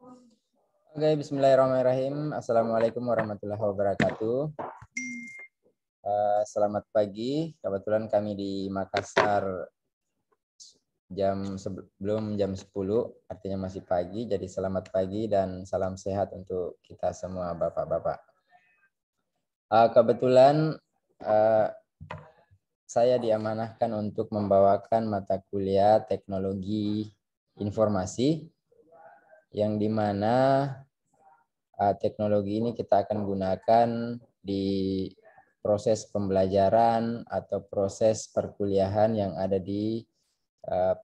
Oke, bismillahirrahmanirrahim. Assalamualaikum warahmatullahi wabarakatuh. Selamat pagi. Kebetulan kami di Makassar belum jam 10, artinya masih pagi. Jadi selamat pagi dan salam sehat untuk kita semua Bapak-Bapak. Kebetulan saya diamanahkan untuk membawakan mata kuliah teknologi informasi yang dimana teknologi ini kita akan gunakan di proses pembelajaran atau proses perkuliahan yang ada di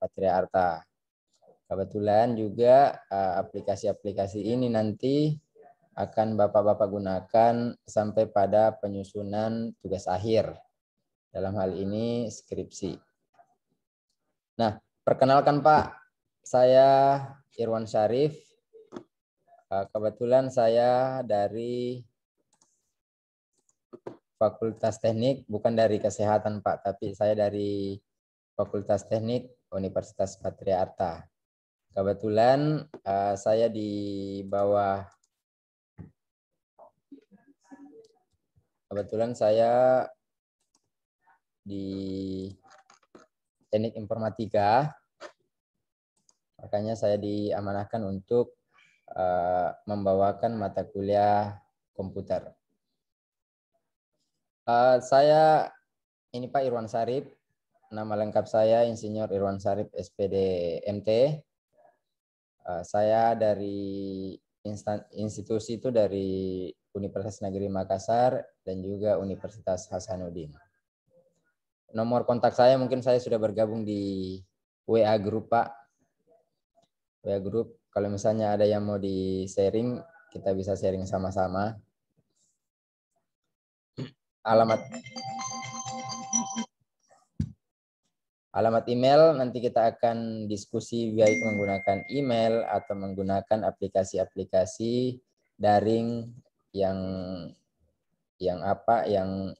Patria Arta. Kebetulan juga aplikasi-aplikasi ini nanti akan Bapak-Bapak gunakan sampai pada penyusunan tugas akhir. Dalam hal ini skripsi. Nah, perkenalkan Pak, saya Irwan Syarif. Kebetulan saya dari Fakultas Teknik, bukan dari Kesehatan Pak, tapi saya dari Fakultas Teknik Universitas Patria Arta. Kebetulan saya di Teknik Informatika, makanya saya diamanahkan untuk membawakan mata kuliah komputer. Saya ini Pak Irwan Syarif, nama lengkap saya Insinyur Irwan Syarif SPD MT. Saya dari institusi itu dari Universitas Negeri Makassar dan juga Universitas Hasanuddin. Nomor kontak saya mungkin saya sudah bergabung di WA Group Pak. WA Group, kalau misalnya ada yang mau di-sharing, kita bisa sharing sama-sama. Alamat email nanti kita akan diskusi baik menggunakan email atau menggunakan aplikasi-aplikasi daring yang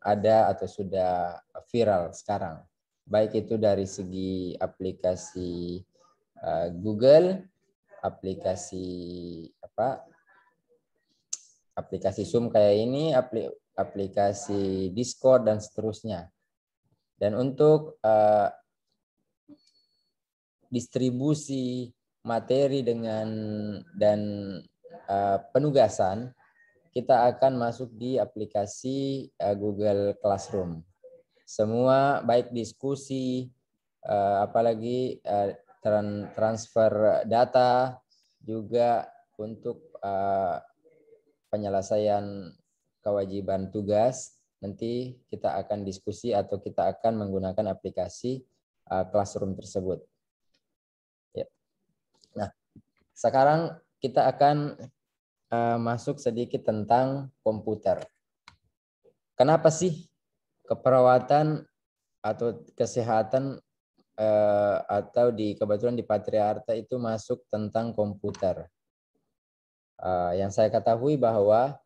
ada atau sudah viral sekarang. Baik itu dari segi aplikasi Google, aplikasi Zoom kayak ini, aplikasi Discord dan seterusnya. Dan untuk distribusi materi dan penugasan, kita akan masuk di aplikasi Google Classroom. Semua baik diskusi, apalagi transfer data, juga untuk penyelesaian kewajiban tugas, nanti kita akan diskusi atau kita akan menggunakan aplikasi Classroom tersebut. Ya. Nah, sekarang kita akan masuk sedikit tentang komputer. Kenapa sih keperawatan atau kesehatan atau kebetulan di Patria Arta itu masuk tentang komputer? Yang saya ketahui bahwa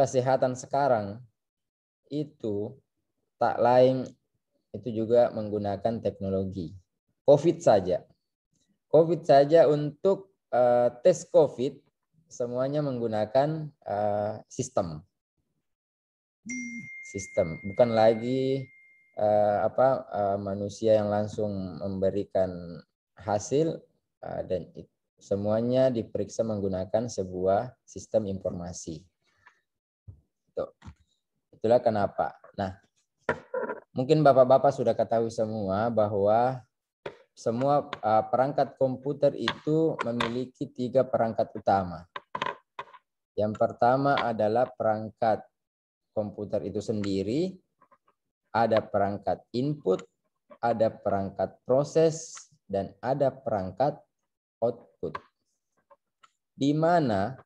kesehatan sekarang itu tak lain itu juga menggunakan teknologi. COVID saja untuk tes COVID semuanya menggunakan sistem, bukan lagi manusia yang langsung memberikan hasil, dan semuanya diperiksa menggunakan sebuah sistem informasi. Itulah kenapa. Nah, mungkin Bapak-Bapak sudah ketahui semua bahwa semua perangkat komputer itu memiliki 3 perangkat utama. Yang pertama adalah perangkat komputer itu sendiri, ada perangkat input, ada perangkat proses, dan ada perangkat output. Di mana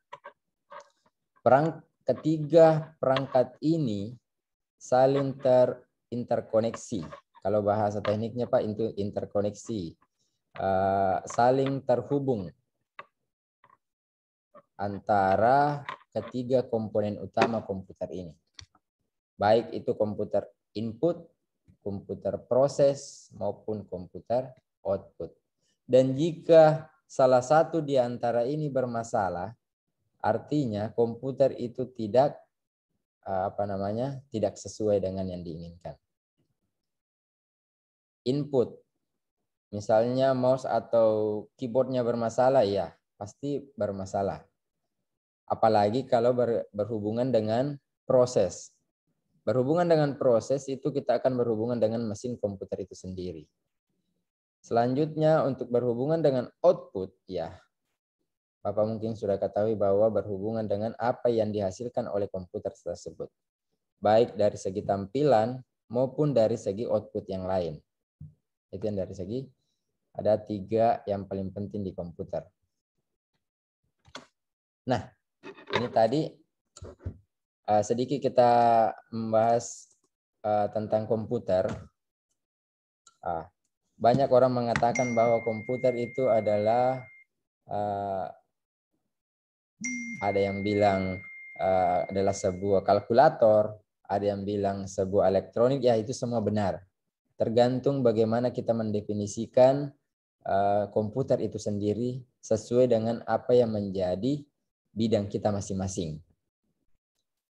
ketiga perangkat ini saling interkoneksi. Kalau bahasa tekniknya Pak, itu interkoneksi. Saling terhubung antara ketiga komponen utama komputer ini. Baik itu komputer input, komputer proses, maupun komputer output. Dan jika salah satu di antara ini bermasalah, artinya komputer itu tidak tidak sesuai dengan yang diinginkan. Input, misalnya mouse atau keyboardnya bermasalah, ya pasti bermasalah. Apalagi kalau berhubungan dengan proses. Berhubungan dengan proses itu kita akan berhubungan dengan mesin komputer itu sendiri. Selanjutnya untuk berhubungan dengan output, ya Bapak mungkin sudah ketahui bahwa berhubungan dengan apa yang dihasilkan oleh komputer tersebut. Baik dari segi tampilan maupun dari segi output yang lain. Itu yang dari segi, ada 3 yang paling penting di komputer. Nah, ini tadi sedikit kita membahas tentang komputer. Banyak orang mengatakan bahwa komputer itu adalah ada yang bilang adalah sebuah kalkulator, ada yang bilang sebuah elektronik, ya itu semua benar. Tergantung bagaimana kita mendefinisikan komputer itu sendiri sesuai dengan apa yang menjadi bidang kita masing-masing.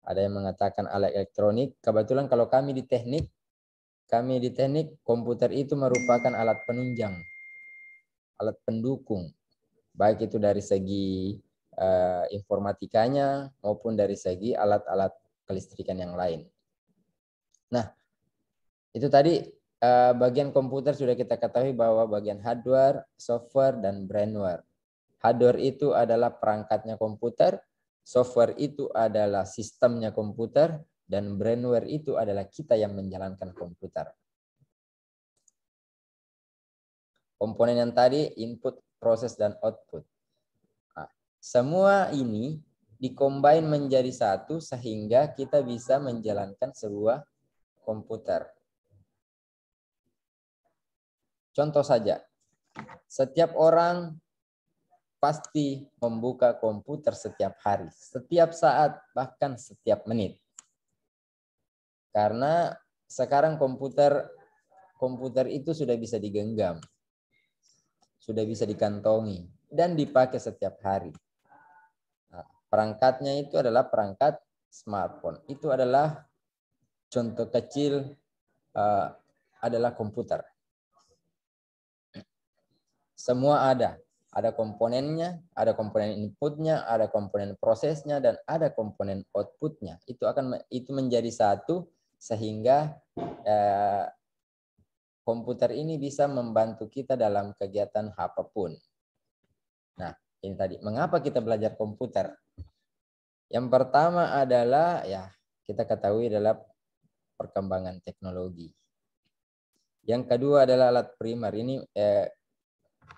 Ada yang mengatakan alat elektronik. Kebetulan kalau kami di teknik komputer itu merupakan alat penunjang, alat pendukung, baik itu dari segi informatikanya maupun dari segi alat-alat kelistrikan yang lain. Nah, itu tadi bagian komputer sudah kita ketahui bahwa bagian hardware, software, dan brainware. Hardware itu adalah perangkatnya komputer, software itu adalah sistemnya komputer, dan brainware itu adalah kita yang menjalankan komputer. Komponen yang tadi input, proses, dan output. Nah, semua ini dikombin menjadi satu sehingga kita bisa menjalankan sebuah komputer. Contoh saja, setiap orang pasti membuka komputer setiap hari, setiap saat, bahkan setiap menit. Karena sekarang komputer itu sudah bisa digenggam, sudah bisa dikantongi, dan dipakai setiap hari. Nah, perangkatnya itu adalah perangkat smartphone. Itu adalah contoh kecil adalah komputer. Semua ada komponennya, ada komponen inputnya, ada komponen prosesnya, dan ada komponen outputnya. Itu menjadi satu sehingga komputer ini bisa membantu kita dalam kegiatan apapun. Nah, ini tadi mengapa kita belajar komputer? Yang pertama adalah ya kita ketahui adalah perkembangan teknologi. Yang kedua adalah alat primer. Ini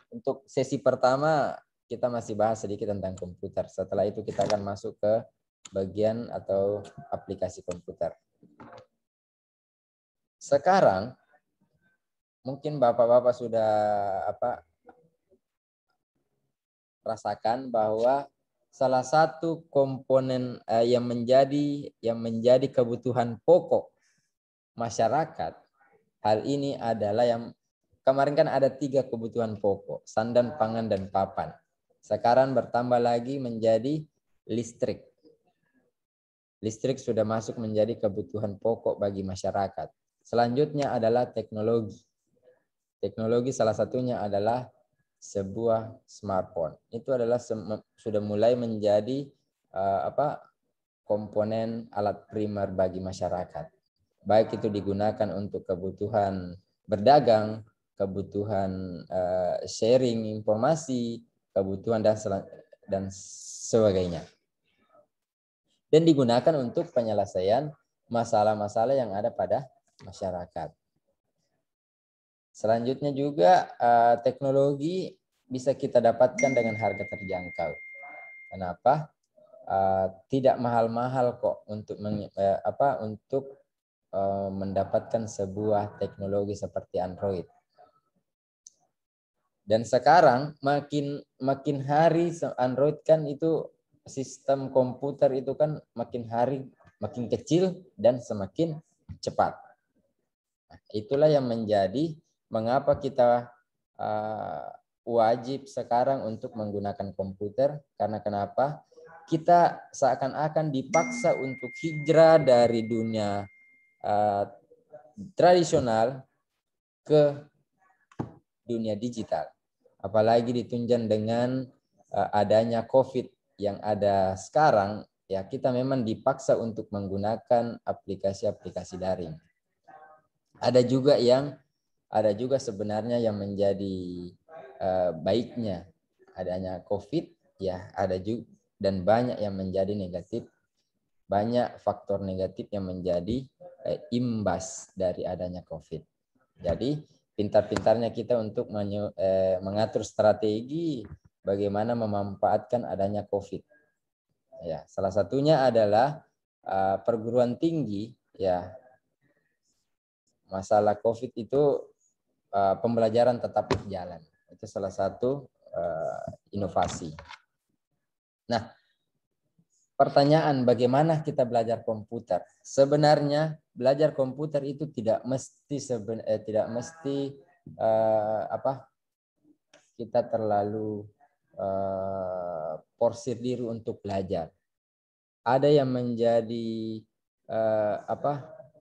untuk sesi pertama kita masih bahas sedikit tentang komputer. Setelah itu kita akan masuk ke bagian atau aplikasi komputer. Sekarang mungkin Bapak-bapak sudah rasakan bahwa salah satu komponen yang menjadi kebutuhan pokok masyarakat, hal ini adalah yang kemarin kan ada 3 kebutuhan pokok, sandang, pangan, dan papan. Sekarang bertambah lagi menjadi listrik. Listrik sudah masuk menjadi kebutuhan pokok bagi masyarakat. Selanjutnya adalah teknologi. Teknologi salah satunya adalah sebuah smartphone. Itu adalah sudah mulai menjadi komponen alat primer bagi masyarakat. Baik itu digunakan untuk kebutuhan berdagang, kebutuhan sharing informasi, kebutuhan dan sebagainya. Dan digunakan untuk penyelesaian masalah-masalah yang ada pada masyarakat. Selanjutnya juga teknologi bisa kita dapatkan dengan harga terjangkau. Kenapa? Tidak mahal-mahal kok untuk mendapatkan sebuah teknologi seperti Android. Dan sekarang makin hari Android kan itu sistem komputer itu kan makin hari makin kecil dan semakin cepat. Nah, itulah yang menjadi mengapa kita wajib sekarang untuk menggunakan komputer. Karena kenapa? Kita seakan-akan dipaksa untuk hijrah dari dunia tradisional ke dunia digital. Apalagi ditunjang dengan adanya COVID yang ada sekarang, ya kita memang dipaksa untuk menggunakan aplikasi-aplikasi daring. Ada juga sebenarnya yang menjadi baiknya adanya COVID, ya ada juga, dan banyak yang menjadi negatif, banyak faktor negatif yang menjadi imbas dari adanya COVID. Jadi pintar-pintarnya kita untuk mengatur strategi bagaimana memanfaatkan adanya COVID. Ya, salah satunya adalah perguruan tinggi, ya. Masalah COVID itu pembelajaran tetap berjalan. Itu salah satu inovasi. Nah, pertanyaan bagaimana kita belajar komputer? Sebenarnya belajar komputer itu tidak mesti kita terlalu porsir diri untuk belajar. Ada yang menjadi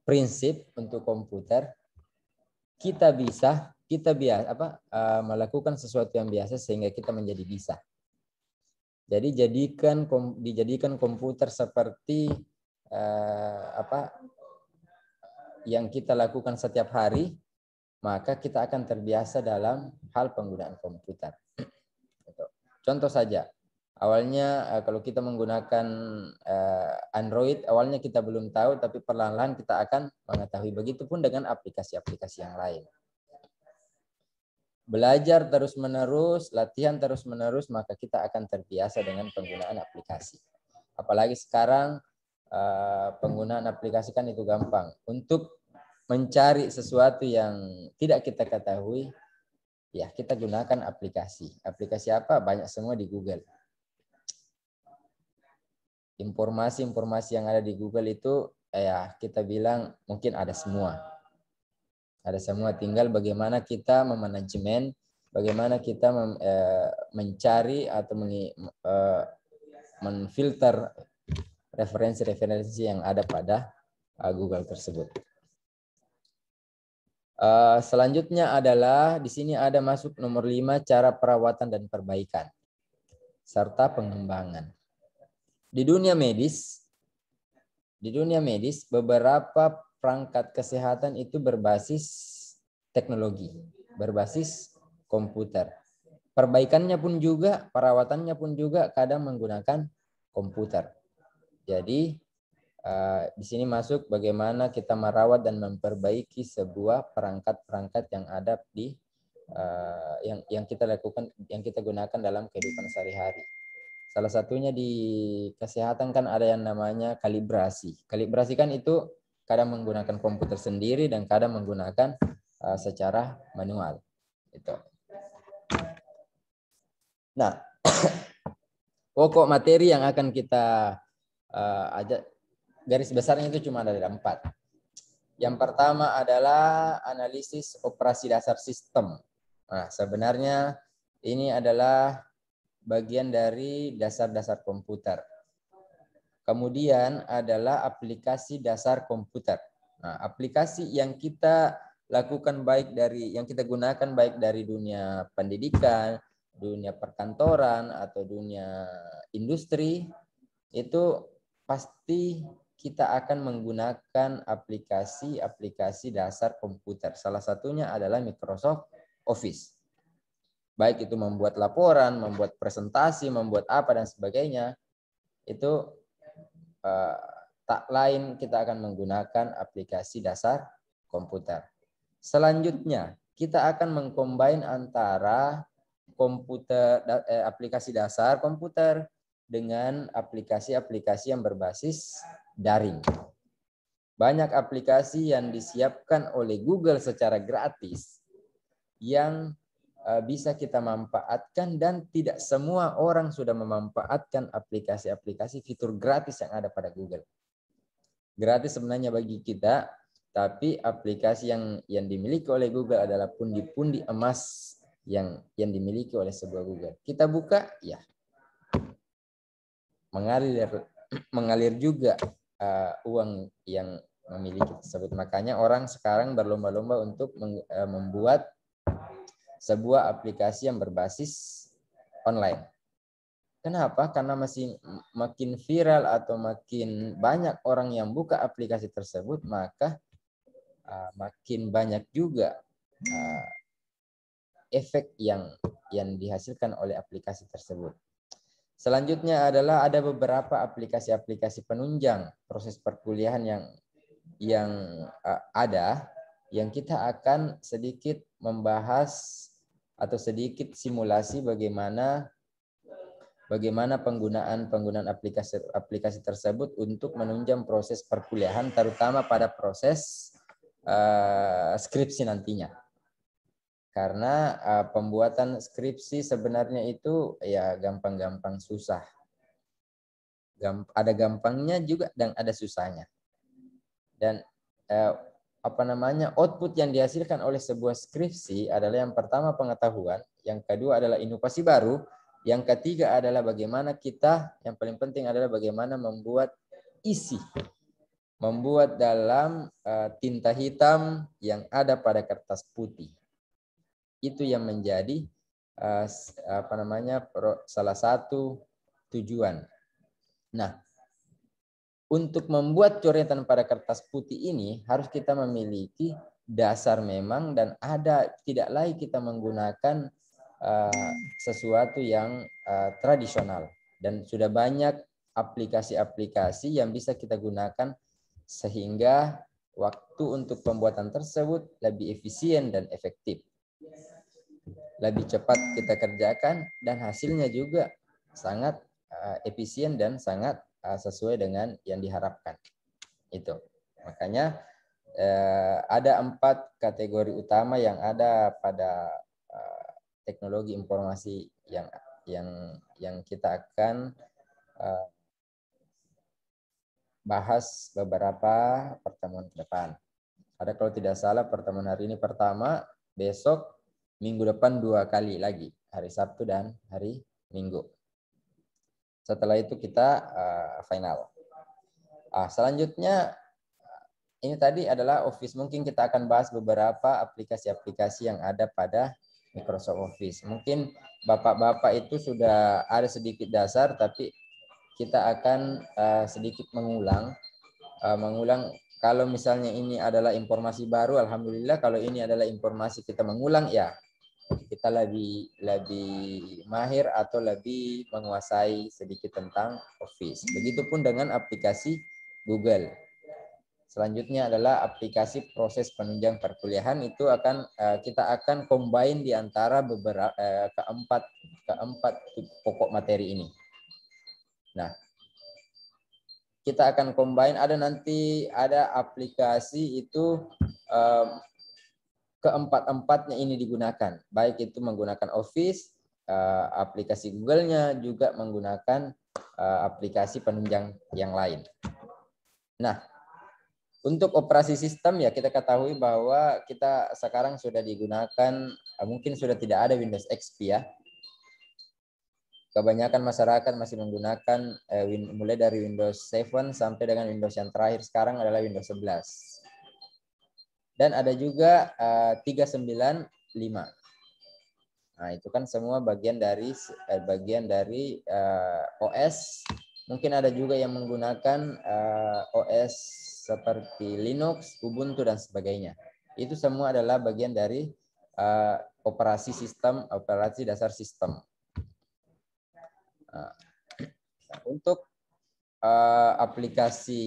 prinsip untuk komputer, kita biasa melakukan sesuatu yang biasa sehingga kita menjadi bisa. Jadi dijadikan komputer seperti yang kita lakukan setiap hari, maka kita akan terbiasa dalam hal penggunaan komputer. Contoh saja, awalnya kalau kita menggunakan Android, awalnya kita belum tahu, tapi perlahan-lahan kita akan mengetahui. Begitupun dengan aplikasi-aplikasi yang lain. Belajar terus-menerus, latihan terus-menerus, maka kita akan terbiasa dengan penggunaan aplikasi. Apalagi sekarang penggunaan aplikasi kan itu gampang. Untuk mencari sesuatu yang tidak kita ketahui, ya kita gunakan aplikasi. Aplikasi apa? Banyak semua di Google. Informasi-informasi yang ada di Google itu ya kita bilang mungkin ada semua. Ada semua, tinggal bagaimana kita memanajemen, bagaimana kita mencari atau menfilter referensi-referensi yang ada pada Google tersebut. Selanjutnya adalah di sini ada masuk nomor 5, cara perawatan dan perbaikan serta pengembangan. Di dunia medis beberapa perangkat kesehatan itu berbasis teknologi, berbasis komputer. Perbaikannya pun juga, perawatannya pun juga kadang menggunakan komputer. Jadi di sini masuk bagaimana kita merawat dan memperbaiki sebuah perangkat-perangkat yang ada di yang kita lakukan, yang kita gunakan dalam kehidupan sehari-hari. Salah satunya di kesehatan kan ada yang namanya kalibrasi. Kalibrasi kan itu kadang menggunakan komputer sendiri dan kadang menggunakan secara manual. Itu. Nah, pokok materi yang akan kita ajak, garis besarnya itu cuma ada 4. Yang pertama adalah analisis operasi dasar sistem. Nah, sebenarnya ini adalah bagian dari dasar-dasar komputer. Kemudian adalah aplikasi dasar komputer. Nah, aplikasi yang kita lakukan yang kita gunakan baik dari dunia pendidikan, dunia perkantoran atau dunia industri, itu pasti kita akan menggunakan aplikasi dasar komputer. Salah satunya adalah Microsoft Office. Baik itu membuat laporan, membuat presentasi, membuat apa dan sebagainya, itu tak lain kita akan menggunakan aplikasi dasar komputer. Selanjutnya, kita akan mengcombine antara aplikasi dasar komputer dengan aplikasi-aplikasi yang berbasis daring. Banyak aplikasi yang disiapkan oleh Google secara gratis yang bisa kita manfaatkan, dan tidak semua orang sudah memanfaatkan aplikasi-aplikasi fitur gratis yang ada pada Google. Gratis sebenarnya bagi kita, tapi aplikasi yang dimiliki oleh Google adalah pundi-pundi emas yang dimiliki oleh sebuah Google. Kita buka, ya mengalir juga uang yang memiliki tersebut. Makanya orang sekarang berlomba-lomba untuk membuat sebuah aplikasi yang berbasis online. Kenapa? Karena masih makin viral atau makin banyak orang yang buka aplikasi tersebut, maka makin banyak juga efek yang dihasilkan oleh aplikasi tersebut. Selanjutnya adalah ada beberapa aplikasi-aplikasi penunjang proses perkuliahan yang ada, yang kita akan sedikit membahas atau sedikit simulasi bagaimana penggunaan aplikasi tersebut untuk menunjang proses perkuliahan, terutama pada proses skripsi nantinya. Karena pembuatan skripsi sebenarnya itu ya gampang-gampang susah. Ada gampangnya juga dan ada susahnya. Dan output yang dihasilkan oleh sebuah skripsi adalah yang pertama pengetahuan, yang kedua adalah inovasi baru, yang ketiga adalah bagaimana kita, yang paling penting adalah bagaimana membuat isi, membuat dalam tinta hitam yang ada pada kertas putih. Itu yang menjadi salah satu tujuan. Nah, untuk membuat coretan pada kertas putih ini harus kita memiliki dasar memang, dan tidak lagi kita menggunakan sesuatu yang tradisional, dan sudah banyak aplikasi-aplikasi yang bisa kita gunakan sehingga waktu untuk pembuatan tersebut lebih efisien dan efektif. Lebih cepat kita kerjakan dan hasilnya juga sangat efisien dan sangat sesuai dengan yang diharapkan. Itu. Makanya ada 4 kategori utama yang ada pada teknologi informasi yang kita akan bahas beberapa pertemuan ke depan. Ada kalau tidak salah pertemuan hari ini pertama, besok minggu depan 2 kali lagi, hari Sabtu dan hari Minggu. Setelah itu kita final. Selanjutnya ini tadi adalah Office. Mungkin kita akan bahas beberapa aplikasi-aplikasi yang ada pada Microsoft Office. Mungkin bapak-bapak itu sudah ada sedikit dasar, tapi kita akan sedikit mengulang. Kalau misalnya ini adalah informasi baru, alhamdulillah. Kalau ini adalah informasi kita mengulang, ya kita lebih mahir atau lebih menguasai sedikit tentang Office. Begitupun dengan aplikasi Google. Selanjutnya adalah aplikasi proses penunjang perkuliahan. Itu kita akan combine di antara beberapa keempat pokok materi ini. Nah, kita akan combine, ada aplikasi itu keempat-empatnya ini digunakan, baik itu menggunakan Office, aplikasi Google-nya, juga menggunakan aplikasi penunjang yang lain. Nah, untuk operasi sistem ya kita ketahui bahwa kita sekarang sudah digunakan, mungkin sudah tidak ada Windows XP ya. Kebanyakan masyarakat masih menggunakan mulai dari Windows 7 sampai dengan Windows yang terakhir sekarang adalah Windows 11. Dan ada juga 395. Nah, itu kan semua bagian dari OS. Mungkin ada juga yang menggunakan OS seperti Linux, Ubuntu dan sebagainya. Itu semua adalah bagian dari operasi dasar sistem. Untuk aplikasi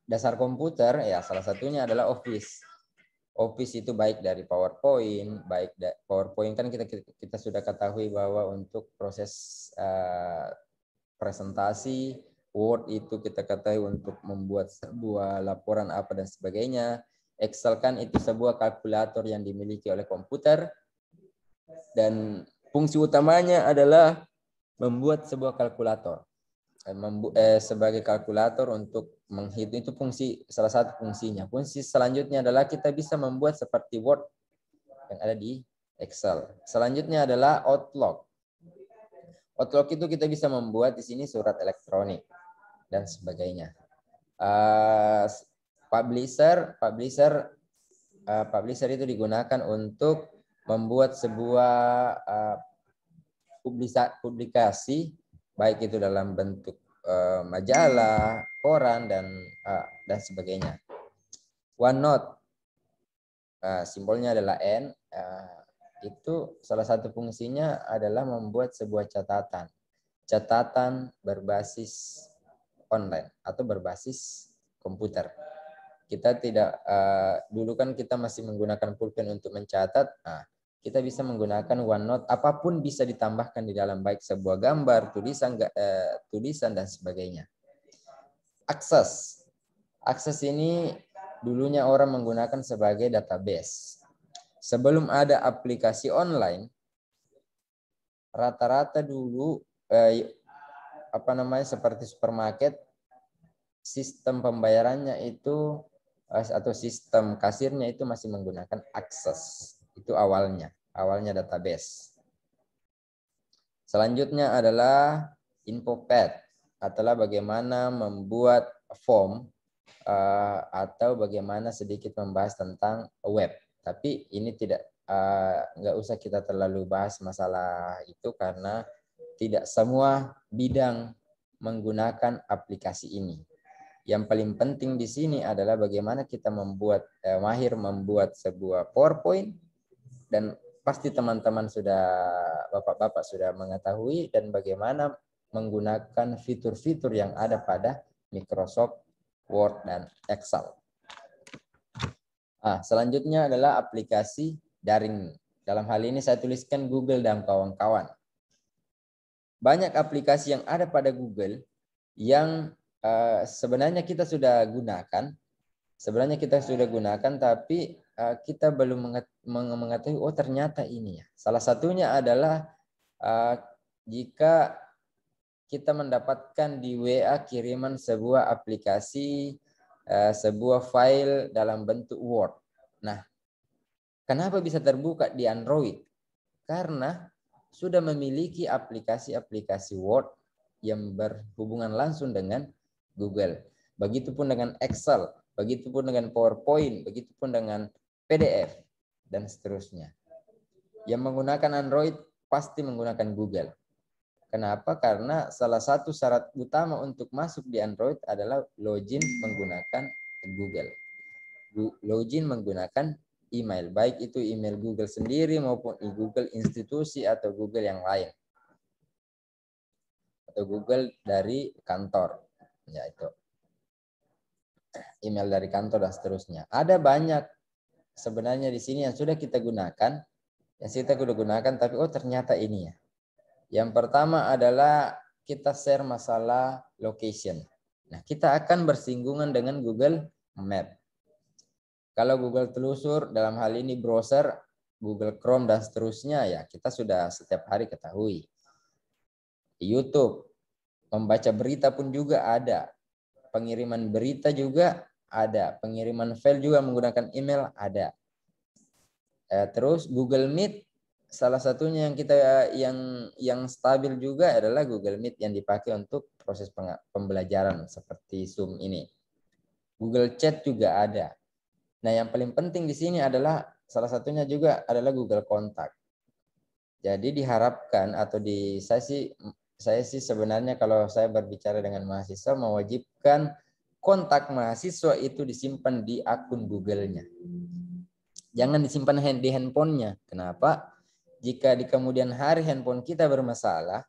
dasar komputer, ya salah satunya adalah Office. Office itu baik dari PowerPoint, PowerPoint kan kita sudah ketahui bahwa untuk proses presentasi, Word itu kita ketahui untuk membuat sebuah laporan apa dan sebagainya. Excel kan itu sebuah kalkulator yang dimiliki oleh komputer, dan fungsi utamanya adalah membuat sebuah kalkulator. Sebagai kalkulator untuk menghitung, itu salah satu fungsinya. Fungsi selanjutnya adalah kita bisa membuat seperti Word yang ada di Excel. Selanjutnya adalah Outlook. Outlook itu kita bisa membuat di sini surat elektronik dan sebagainya. Publisher itu digunakan untuk membuat sebuah publikasi, baik itu dalam bentuk majalah, koran, dan sebagainya. OneNote, simbolnya adalah N. Itu salah satu fungsinya adalah membuat sebuah catatan berbasis online atau berbasis komputer. Kita tidak dulu kan kita masih menggunakan pulpen untuk mencatat. Nah, kita bisa menggunakan OneNote, apapun bisa ditambahkan di dalam, baik sebuah gambar, tulisan dan sebagainya. Akses ini dulunya orang menggunakan sebagai database. Sebelum ada aplikasi online, rata-rata dulu seperti supermarket, sistem pembayarannya itu atau sistem kasirnya itu masih menggunakan akses. Itu awalnya database. Selanjutnya adalah InfoPad, adalah bagaimana membuat form atau bagaimana sedikit membahas tentang web. Tapi ini nggak usah kita terlalu bahas masalah itu karena tidak semua bidang menggunakan aplikasi ini. Yang paling penting di sini adalah bagaimana kita mahir membuat sebuah PowerPoint, dan pasti teman-teman bapak-bapak sudah mengetahui dan bagaimana menggunakan fitur-fitur yang ada pada Microsoft Word dan Excel. Selanjutnya adalah aplikasi daring. Dalam hal ini saya tuliskan Google dan kawan-kawan. Banyak aplikasi yang ada pada Google yang sebenarnya kita sudah gunakan. Tapi kita belum mengetahui, oh ternyata ini ya. Salah satunya adalah jika kita mendapatkan di WA kiriman sebuah aplikasi, sebuah file dalam bentuk Word. Nah, kenapa bisa terbuka di Android? Karena sudah memiliki aplikasi-aplikasi Word yang berhubungan langsung dengan Google. Begitupun dengan Excel, begitupun dengan PowerPoint, begitupun dengan PDF, dan seterusnya. Yang menggunakan Android pasti menggunakan Google. Kenapa? Karena salah satu syarat utama untuk masuk di Android adalah login menggunakan Google. Login menggunakan email, baik itu email Google sendiri maupun Google institusi atau Google yang lain. Atau Google dari kantor. Ya, itu. Email dari kantor dan seterusnya. Ada banyak sebenarnya di sini yang sudah kita gunakan, tapi oh ternyata ini ya. Yang pertama adalah kita share masalah location. Nah, kita akan bersinggungan dengan Google Map. Kalau Google Telusur, dalam hal ini browser, Google Chrome dan seterusnya, ya kita sudah setiap hari ketahui. Di YouTube, membaca berita pun juga ada. Pengiriman berita juga ada. Pengiriman file juga menggunakan email ada. Terus Google Meet, salah satunya yang stabil juga adalah Google Meet yang dipakai untuk proses pembelajaran seperti Zoom ini. Google Chat juga ada. Nah, yang paling penting di sini adalah salah satunya juga adalah Google Kontak. Jadi diharapkan atau saya sih sebenarnya kalau saya berbicara dengan mahasiswa mewajibkan kontak mahasiswa itu disimpan di akun Google-nya. Jangan disimpan di handphonenya. Kenapa? Jika di kemudian hari handphone kita bermasalah,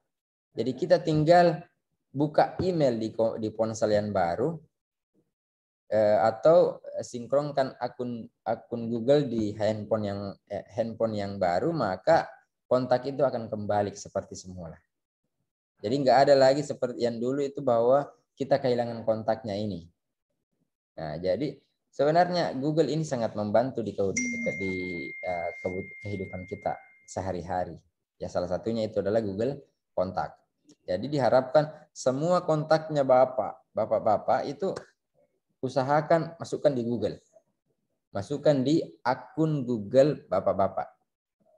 jadi kita tinggal buka email di ponsel yang baru, atau sinkronkan akun Google di handphone yang baru, maka kontak itu akan kembali seperti semula. Jadi nggak ada lagi seperti yang dulu itu bahwa kita kehilangan kontaknya ini. Nah, jadi sebenarnya Google ini sangat membantu di kehidupan kita sehari-hari. Ya, salah satunya itu adalah Google Kontak. Jadi diharapkan semua kontaknya bapak-bapak itu usahakan masukkan di Google. Masukkan di akun Google bapak-bapak.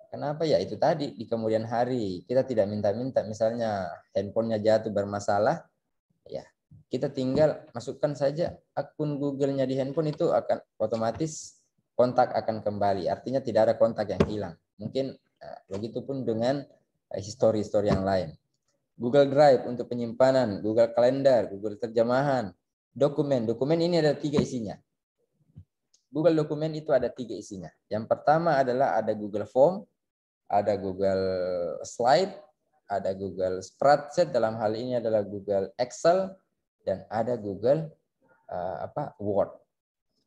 Kenapa ya? Itu tadi di kemudian hari kita tidak minta-minta, misalnya handphonenya jatuh bermasalah, ya kita tinggal masukkan saja akun Google-nya di handphone, itu akan otomatis kontak akan kembali. Artinya tidak ada kontak yang hilang. Mungkin begitupun dengan histori-histori yang lain. Google Drive untuk penyimpanan, Google Calendar, Google terjemahan, dokumen. Dokumen ini ada 3 isinya. Google Dokumen itu ada 3 isinya. Yang pertama adalah ada Google Form, ada Google Slide, ada Google Spreadsheet, dalam hal ini adalah Google Excel, dan ada Google Word.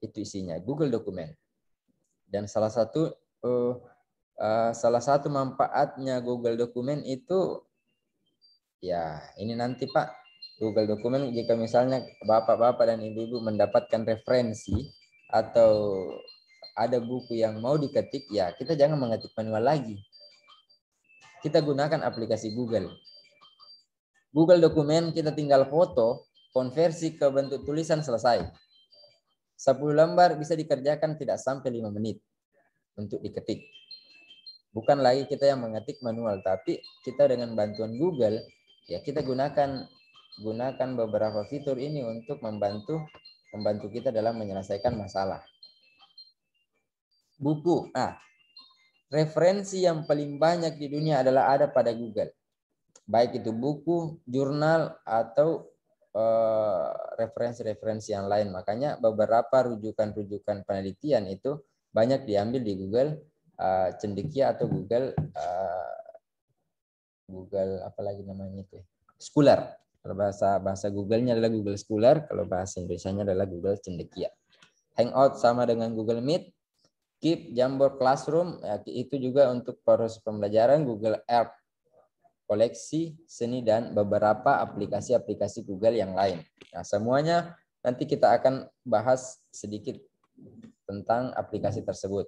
Itu isinya Google Dokumen. Dan salah satu manfaatnya Google Dokumen itu, ya ini nanti Pak, Google Dokumen jika misalnya bapak-bapak dan ibu-ibu mendapatkan referensi atau ada buku yang mau diketik, ya kita jangan mengetik manual lagi. Kita gunakan aplikasi Google. Google Dokumen kita tinggal foto, konversi ke bentuk tulisan, selesai. 10 lembar bisa dikerjakan tidak sampai 5 menit untuk diketik. Bukan lagi kita yang mengetik manual, tapi kita dengan bantuan Google, ya kita gunakan beberapa fitur ini untuk membantu kita dalam menyelesaikan masalah. Buku. Referensi yang paling banyak di dunia adalah ada pada Google. Baik itu buku, jurnal, atau referensi-referensi yang lain. Makanya beberapa rujukan-rujukan penelitian itu banyak diambil di Google Cendekia atau Google apalagi namanya itu, Scholar. Kalau bahasa Google-nya adalah Google Scholar, kalau bahasa Indonesia-nya adalah Google Cendekia. Hangout sama dengan Google Meet. Keep, Jamboard, Classroom, ya, itu juga untuk proses pembelajaran. Google Earth, koleksi seni, dan beberapa aplikasi-aplikasi Google yang lain. Nah, semuanya nanti kita akan bahas sedikit tentang aplikasi tersebut.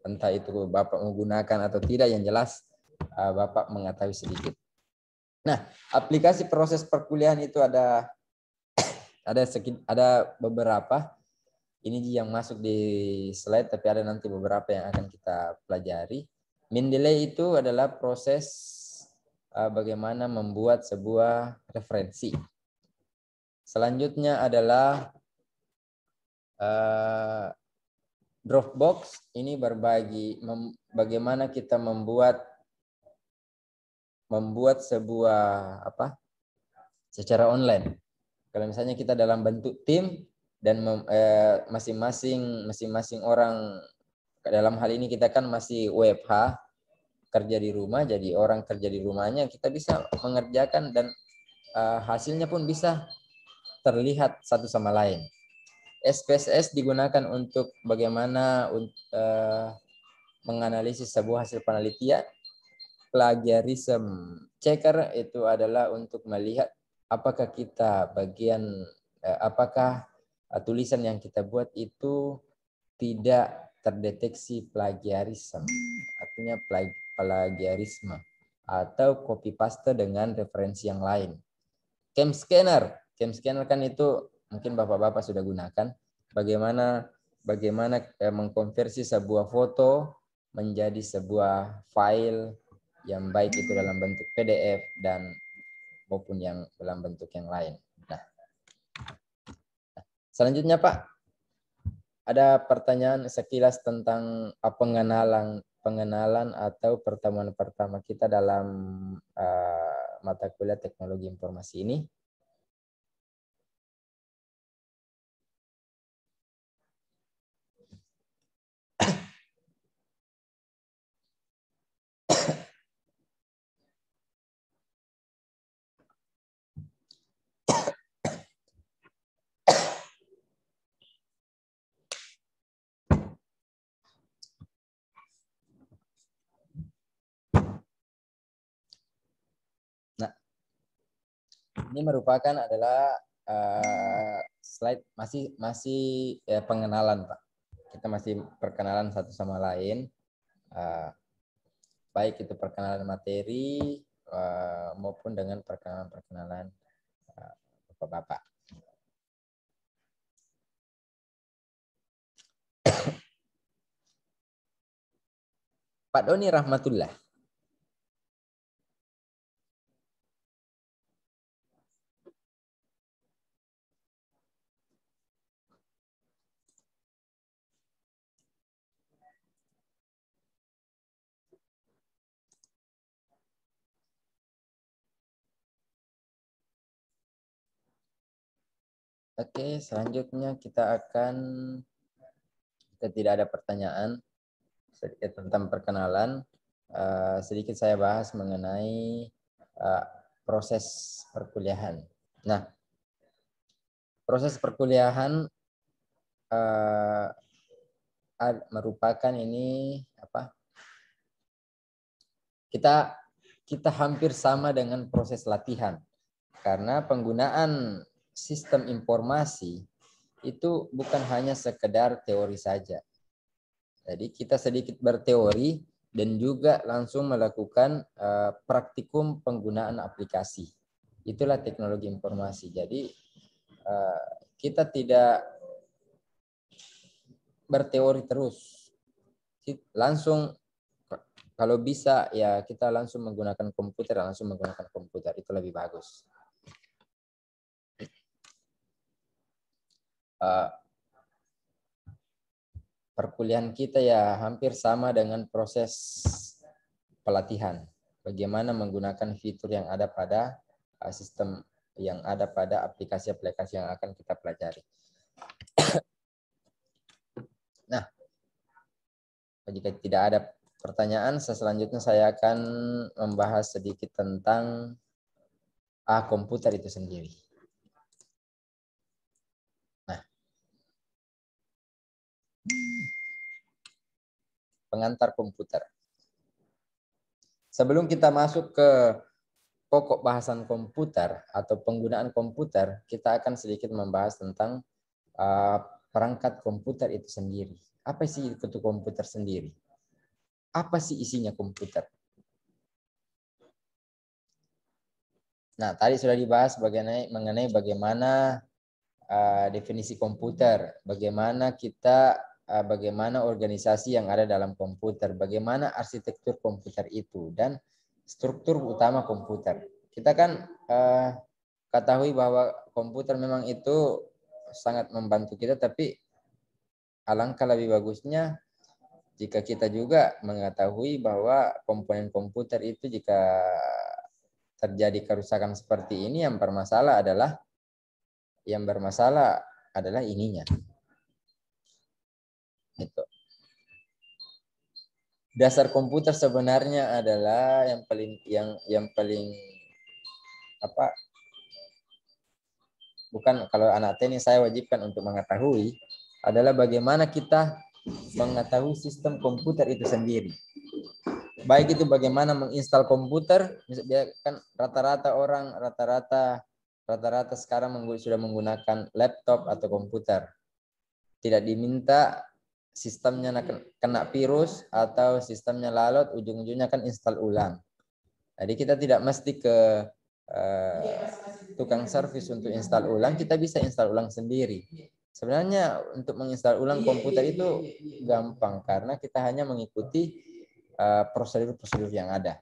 Entah itu Bapak menggunakan atau tidak, yang jelas Bapak mengetahui sedikit. Nah, aplikasi proses perkuliahan itu ada beberapa. Ini yang masuk di slide, tapi ada nanti beberapa yang akan kita pelajari. Mendeley itu adalah proses bagaimana membuat sebuah referensi. Selanjutnya adalah Dropbox. Ini berbagi bagaimana kita membuat sebuah secara online. Kalau misalnya kita dalam bentuk tim dan masing-masing orang, dalam hal ini kita kan masih WFH, kerja di rumah, jadi orang kerja di rumahnya, kita bisa mengerjakan dan hasilnya pun bisa terlihat satu sama lain. SPSS digunakan untuk bagaimana menganalisis sebuah hasil penelitian. Plagiarism checker itu adalah untuk melihat apakah tulisan yang kita buat itu tidak terdeteksi plagiarisme, artinya plagiarisme, atau copy paste dengan referensi yang lain. Cam scanner kan itu mungkin bapak-bapak sudah gunakan. Bagaimana mengkonversi sebuah foto menjadi sebuah file yang baik itu dalam bentuk PDF dan maupun yang dalam bentuk yang lain. Nah, selanjutnya Pak, ada pertanyaan sekilas tentang pengenalan atau pertemuan pertama kita dalam mata kuliah teknologi informasi ini. Nah, ini merupakan adalah slide masih pengenalan Pak. Kita masih perkenalan satu sama lain, baik itu perkenalan materi maupun dengan perkenalan Bapak-bapak. Pak Doni Rahmatullah. Oke, selanjutnya kita tidak ada pertanyaan sedikit tentang perkenalan. Sedikit saya bahas mengenai proses perkuliahan. Nah, proses perkuliahan merupakan ini apa? Kita hampir sama dengan proses latihan karena penggunaan sistem informasi itu bukan hanya sekedar teori saja. Jadi kita sedikit berteori dan juga langsung melakukan praktikum penggunaan aplikasi. Itulah teknologi informasi. Jadi kita tidak berteori terus. Langsung kalau bisa ya kita langsung menggunakan komputer, itu lebih bagus. Perkuliahan kita ya hampir sama dengan proses pelatihan. Bagaimana menggunakan fitur yang ada pada sistem yang ada pada aplikasi-aplikasi yang akan kita pelajari. Nah, jika tidak ada pertanyaan, selanjutnya saya akan membahas sedikit tentang komputer itu sendiri. Nah, pengantar komputer. Sebelum kita masuk ke pokok bahasan komputer atau penggunaan komputer, kita akan sedikit membahas tentang perangkat komputer itu sendiri. Apa sih itu komputer sendiri? Apa sih isinya komputer? Nah, tadi sudah dibahas mengenai bagaimana definisi komputer, bagaimana organisasi yang ada dalam komputer, bagaimana arsitektur komputer itu, dan struktur utama komputer. Kita kan ketahui bahwa komputer memang itu sangat membantu kita, tapi alangkah lebih bagusnya jika kita juga mengetahui bahwa komponen komputer itu jika terjadi kerusakan seperti ini, yang bermasalah adalah ininya. Itu. Dasar komputer sebenarnya adalah yang paling apa? Bukan kalau anak teknik saya wajibkan untuk mengetahui adalah bagaimana kita mengetahui sistem komputer itu sendiri. Baik itu bagaimana menginstal komputer, kan rata-rata sekarang sudah menggunakan laptop atau komputer. Tidak diminta sistemnya kena virus atau sistemnya lalot, ujung-ujungnya kan install ulang. Jadi kita tidak mesti ke tukang servis untuk install ulang, kita bisa install ulang sendiri. Sebenarnya untuk menginstal ulang komputer itu gampang karena kita hanya mengikuti prosedur-prosedur yang ada.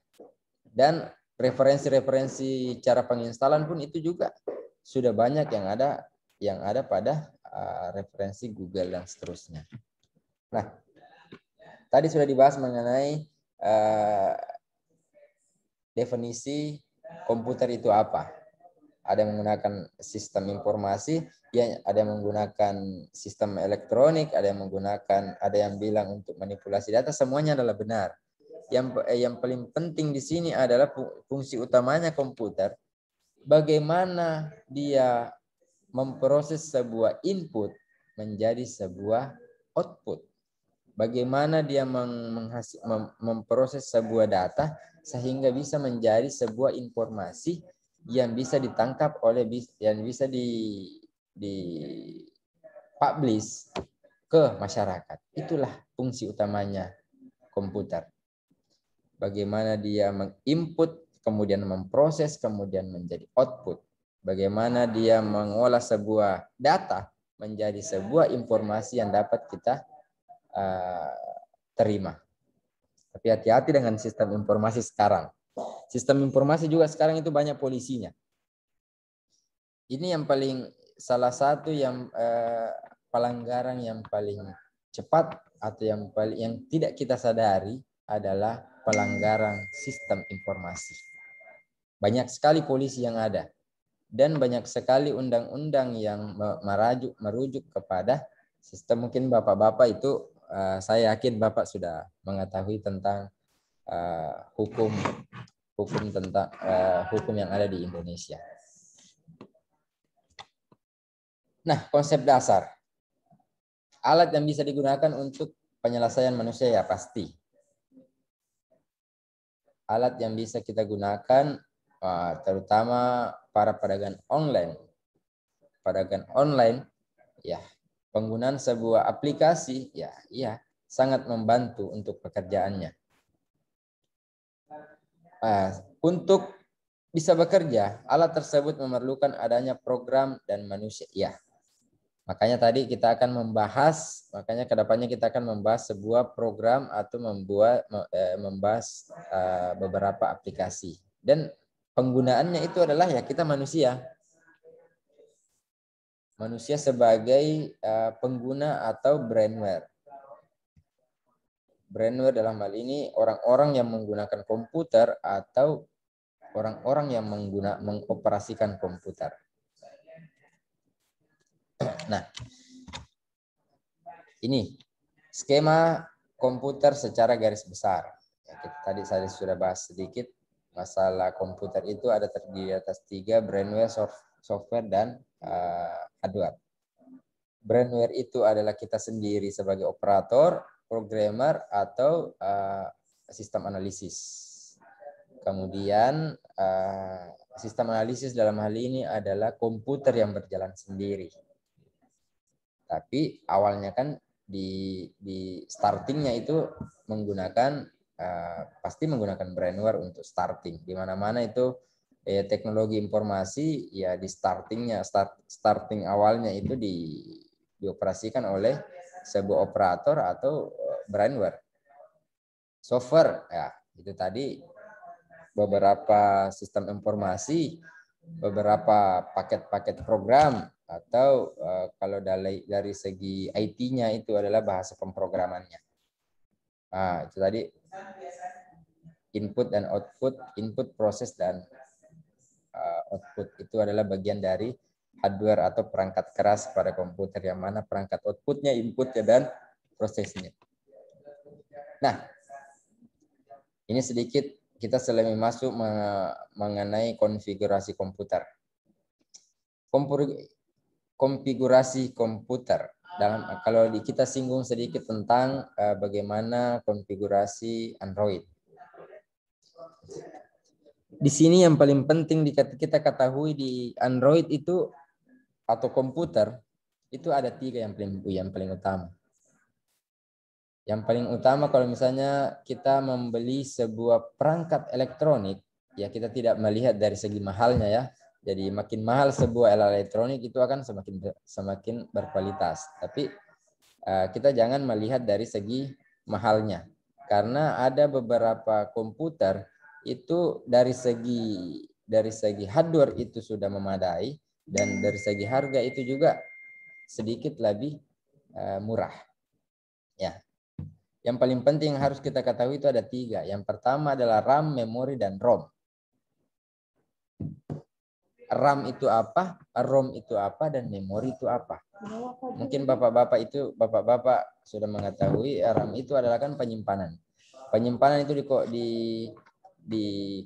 Dan referensi-referensi cara penginstalan pun itu juga sudah banyak yang ada pada referensi Google dan seterusnya. Nah, tadi sudah dibahas mengenai definisi komputer itu apa. Ada yang menggunakan sistem informasi, ada yang menggunakan sistem elektronik, ada yang bilang untuk manipulasi data, semuanya adalah benar. Yang paling penting di sini adalah fungsi utamanya komputer, bagaimana dia memproses sebuah input menjadi sebuah output. Bagaimana dia memproses sebuah data sehingga bisa menjadi sebuah informasi yang bisa ditangkap yang bisa di publish ke masyarakat. Itulah fungsi utamanya komputer. Bagaimana dia menginput, kemudian memproses, kemudian menjadi output. Bagaimana dia mengolah sebuah data menjadi sebuah informasi yang dapat kita terima. Tapi hati-hati dengan sistem informasi sekarang. Sistem informasi juga sekarang itu banyak polisinya. Ini yang paling salah satu yang pelanggaran yang paling cepat atau yang tidak kita sadari adalah pelanggaran sistem informasi. Banyak sekali polisi yang ada dan banyak sekali undang-undang yang merujuk kepada sistem. Mungkin bapak-bapak itu saya yakin bapak sudah mengetahui tentang hukum tentang hukum yang ada di Indonesia. Nah, konsep dasar. Alat yang bisa digunakan untuk penyelesaian manusia ya pasti. Alat yang bisa kita gunakan terutama para pedagang online. Pedagang online ya, penggunaan sebuah aplikasi ya sangat membantu untuk pekerjaannya. Untuk bisa bekerja, alat tersebut memerlukan adanya program dan manusia. Ya, makanya tadi kita akan membahas, makanya kedepannya kita akan membahas sebuah program atau membahas beberapa aplikasi. Dan penggunaannya itu adalah ya kita manusia. Manusia sebagai pengguna atau brainware. Brainware dalam hal ini orang-orang yang menggunakan komputer atau orang-orang yang mengoperasikan komputer. Nah, ini skema komputer secara garis besar. Ya, tadi saya sudah bahas sedikit masalah komputer itu ada terdiri atas 3, brainware, software, dan hardware. Brainware itu adalah kita sendiri sebagai operator, programmer, atau sistem analisis. Kemudian sistem analisis dalam hal ini adalah komputer yang berjalan sendiri. Tapi awalnya kan di startingnya itu menggunakan pasti menggunakan brainware untuk starting. Di mana-mana itu teknologi informasi ya di starting awalnya itu dioperasikan oleh sebuah operator atau brainware. Software ya itu tadi beberapa sistem informasi, beberapa paket-paket program, atau kalau dari segi IT-nya itu adalah bahasa pemrogramannya. Nah, itu tadi input dan output, input proses dan output itu adalah bagian dari hardware atau perangkat keras pada komputer, yang mana perangkat outputnya, inputnya, dan prosesnya. Nah, ini sedikit kita selama masuk mengenai konfigurasi komputer. Konfigurasi komputer. Kalau kita singgung sedikit tentang bagaimana konfigurasi Android. Di sini yang paling penting kita ketahui di Android itu atau komputer itu ada 3 yang paling utama. Yang paling utama kalau misalnya kita membeli sebuah perangkat elektronik, ya kita tidak melihat dari segi mahalnya ya. Jadi makin mahal sebuah alat elektronik itu akan semakin berkualitas. Tapi kita jangan melihat dari segi mahalnya. Karena ada beberapa komputer itu dari segi hardware itu sudah memadai, dan dari segi harga itu juga sedikit lebih murah. Ya. Yang paling penting yang harus kita ketahui itu ada 3. Yang pertama adalah RAM, memori, dan ROM. RAM itu apa, ROM itu apa, dan memori itu apa. Mungkin bapak-bapak sudah mengetahui RAM itu adalah kan penyimpanan. Penyimpanan itu di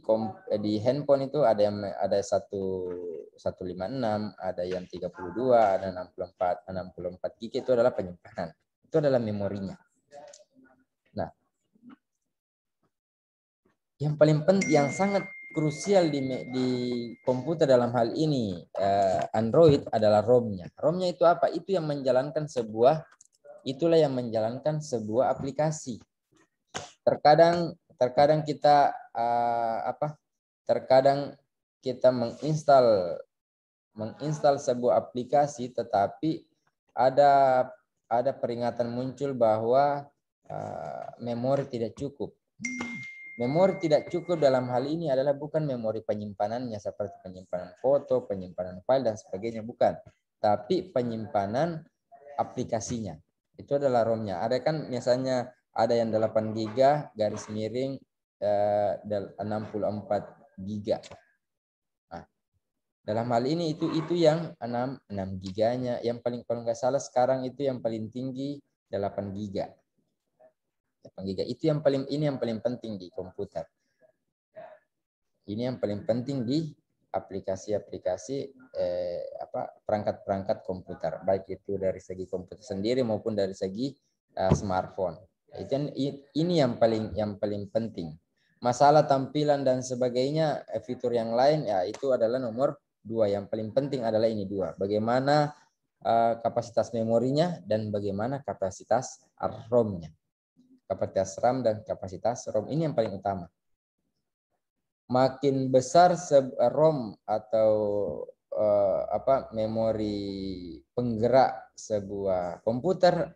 handphone itu ada 156, ada yang 32, ada 64 GB itu adalah penyimpanan. Itu adalah memorinya. Nah, yang paling penting, yang sangat krusial di komputer dalam hal ini Android adalah ROM-nya. ROM-nya itu apa? Itulah yang menjalankan sebuah aplikasi. Terkadang kita terkadang kita menginstal sebuah aplikasi, tetapi ada peringatan muncul bahwa memori tidak cukup. Memori tidak cukup dalam hal ini adalah bukan memori penyimpanannya seperti penyimpanan foto, penyimpanan file dan sebagainya, bukan. Tapi penyimpanan aplikasinya. Itu adalah ROM-nya. Ada kan misalnya ada yang 8 GB garis miring 64 GB. Nah, dalam hal ini itu yang 6 GB-nya. Yang paling kalau nggak salah sekarang itu yang paling tinggi 8 GB. 8 GB itu yang paling penting di komputer. Ini yang paling penting di aplikasi-aplikasi perangkat-perangkat komputer, baik itu dari segi komputer sendiri maupun dari segi smartphone. Ini yang paling penting. Masalah tampilan dan sebagainya, fitur yang lain ya itu adalah nomor 2. Yang paling penting adalah ini 2. Bagaimana kapasitas memorinya dan bagaimana kapasitas ROM-nya. Kapasitas RAM dan kapasitas ROM ini yang paling utama. Makin besar ROM atau memori penggerak sebuah komputer,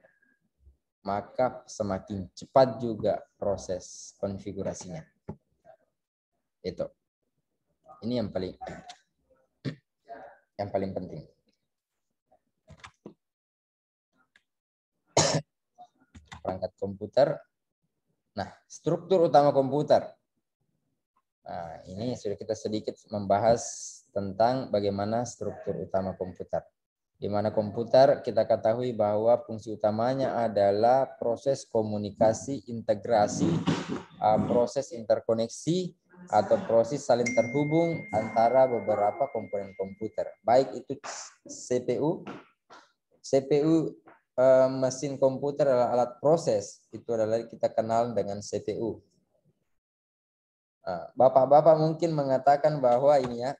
maka semakin cepat juga proses konfigurasinya. Itu. Ini yang paling penting. Perangkat komputer. Nah, struktur utama komputer. Nah, ini sudah kita sedikit membahas tentang bagaimana struktur utama komputer. Di mana komputer kita ketahui bahwa fungsi utamanya adalah proses komunikasi, integrasi, proses interkoneksi, atau proses saling terhubung antara beberapa komponen komputer. Baik itu CPU, mesin komputer adalah alat proses, itu adalah kita kenal dengan CPU. Bapak-bapak mungkin mengatakan bahwa ini ya,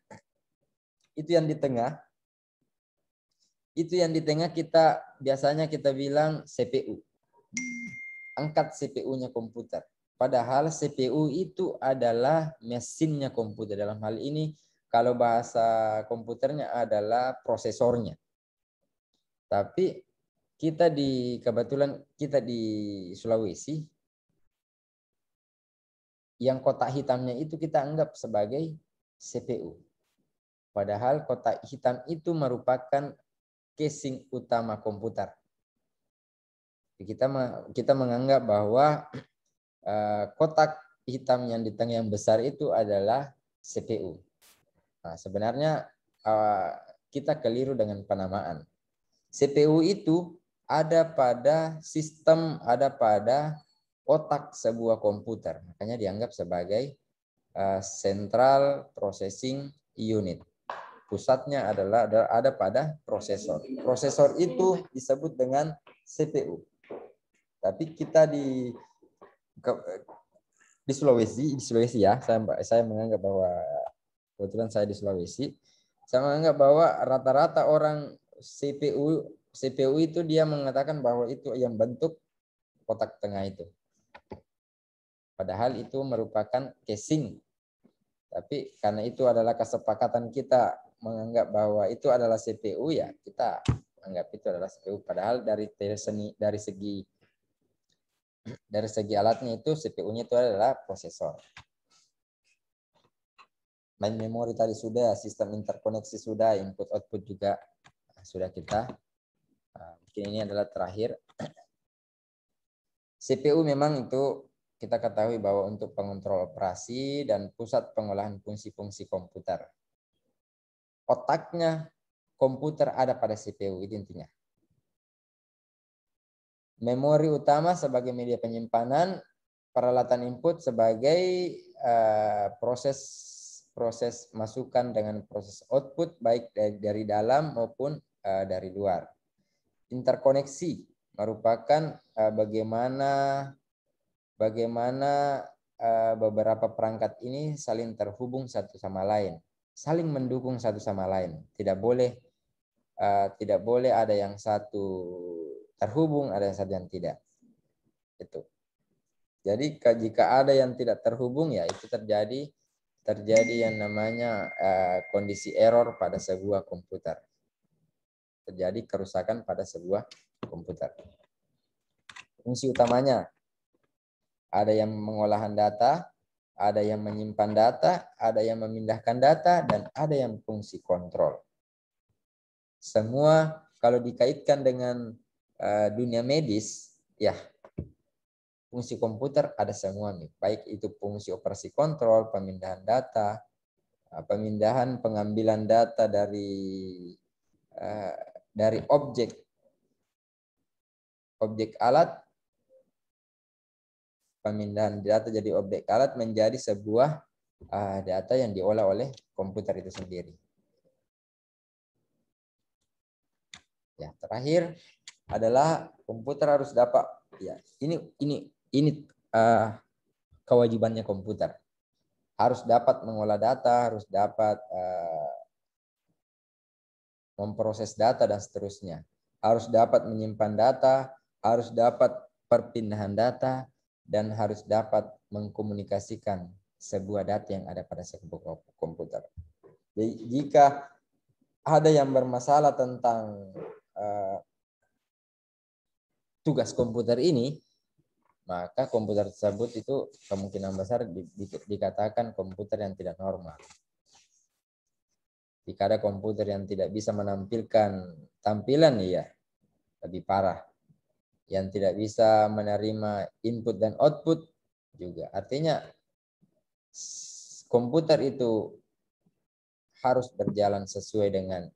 itu yang di tengah kita biasanya kita bilang CPU. Angkat CPU-nya komputer. Padahal CPU itu adalah mesinnya komputer. Dalam hal ini kalau bahasa komputernya adalah prosesornya. Tapi kebetulan kita di Sulawesi, yang kotak hitamnya itu kita anggap sebagai CPU. Padahal kotak hitam itu merupakan casing utama komputer. Kita menganggap bahwa kotak hitam yang di tengah yang besar itu adalah CPU. Nah, sebenarnya kita keliru dengan penamaan. CPU itu ada pada sistem, ada pada otak sebuah komputer. Makanya dianggap sebagai Central Processing Unit. Pusatnya ada pada prosesor. Prosesor itu disebut dengan CPU. Tapi kita di Sulawesi ya, saya menganggap bahwa kebetulan saya di Sulawesi, saya menganggap bahwa rata-rata orang CPU itu dia mengatakan bahwa itu yang bentuk kotak tengah itu. Padahal itu merupakan casing. Tapi karena itu adalah kesepakatan kita menganggap bahwa itu adalah CPU, ya kita anggap itu adalah CPU. Padahal dari segi alatnya itu CPU-nya itu adalah prosesor. Main memori tadi sudah, sistem interkoneksi sudah, input output juga sudah kita. Mungkin ini adalah terakhir. CPU memang itu kita ketahui bahwa untuk pengontrol operasi dan pusat pengolahan fungsi-fungsi komputer. Otaknya komputer ada pada CPU, itu intinya. Memori utama sebagai media penyimpanan, peralatan input sebagai proses masukan dengan proses output baik dari dalam maupun dari luar. Interkoneksi merupakan bagaimana beberapa perangkat ini saling terhubung satu sama lain, saling mendukung satu sama lain. Tidak boleh ada yang satu terhubung, ada yang satu yang tidak. Itu. Jadi jika ada yang tidak terhubung, ya itu terjadi yang namanya kondisi error pada sebuah komputer. Terjadi kerusakan pada sebuah komputer. Fungsi utamanya Ada yang mengolahan data, ada yang menyimpan data, ada yang memindahkan data, dan ada yang fungsi kontrol. Semua kalau dikaitkan dengan dunia medis, ya fungsi komputer ada semua nih. Baik itu fungsi operasi kontrol, pemindahan data, pemindahan pengambilan data dari objek alat, pemindahan data jadi objek alat menjadi sebuah data yang diolah oleh komputer itu sendiri. Ya, terakhir adalah komputer harus dapat, ya ini kewajibannya komputer. Harus dapat mengolah data, harus dapat memproses data dan seterusnya. Harus dapat menyimpan data, harus dapat perpindahan data, dan harus dapat mengkomunikasikan sebuah data yang ada pada sebuah komputer. Jadi, jika ada yang bermasalah tentang tugas komputer ini, maka komputer tersebut itu kemungkinan besar dikatakan komputer yang tidak normal. Jika ada komputer yang tidak bisa menampilkan tampilan, ya lebih parah. Yang tidak bisa menerima input dan output juga. Artinya komputer itu harus berjalan sesuai dengan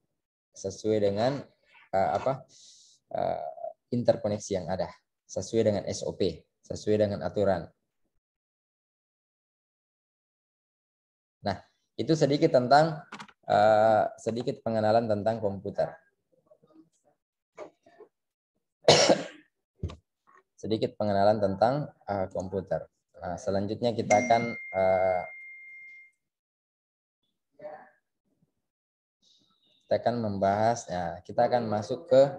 interkoneksi yang ada, sesuai dengan SOP, sesuai dengan aturan. Nah, itu sedikit tentang sedikit pengenalan tentang komputer. Sedikit pengenalan tentang komputer. Nah, selanjutnya kita akan membahas. Nah, kita akan masuk ke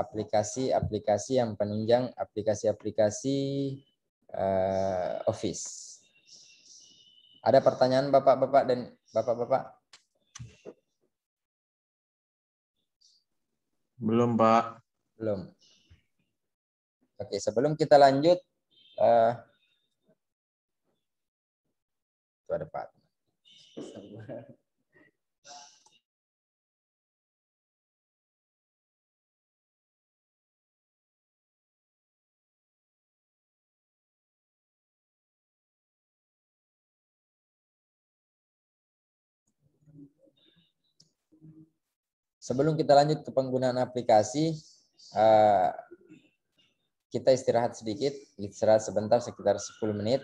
aplikasi-aplikasi yang penunjang aplikasi-aplikasi Office. Ada pertanyaan Bapak-bapak dan Bapak-bapak? Belum, Pak. Belum. Oke, sebelum kita lanjut, itu ada Pak. Sebelum kita lanjut ke penggunaan aplikasi, kita istirahat sedikit, istirahat sebentar sekitar 10 menit.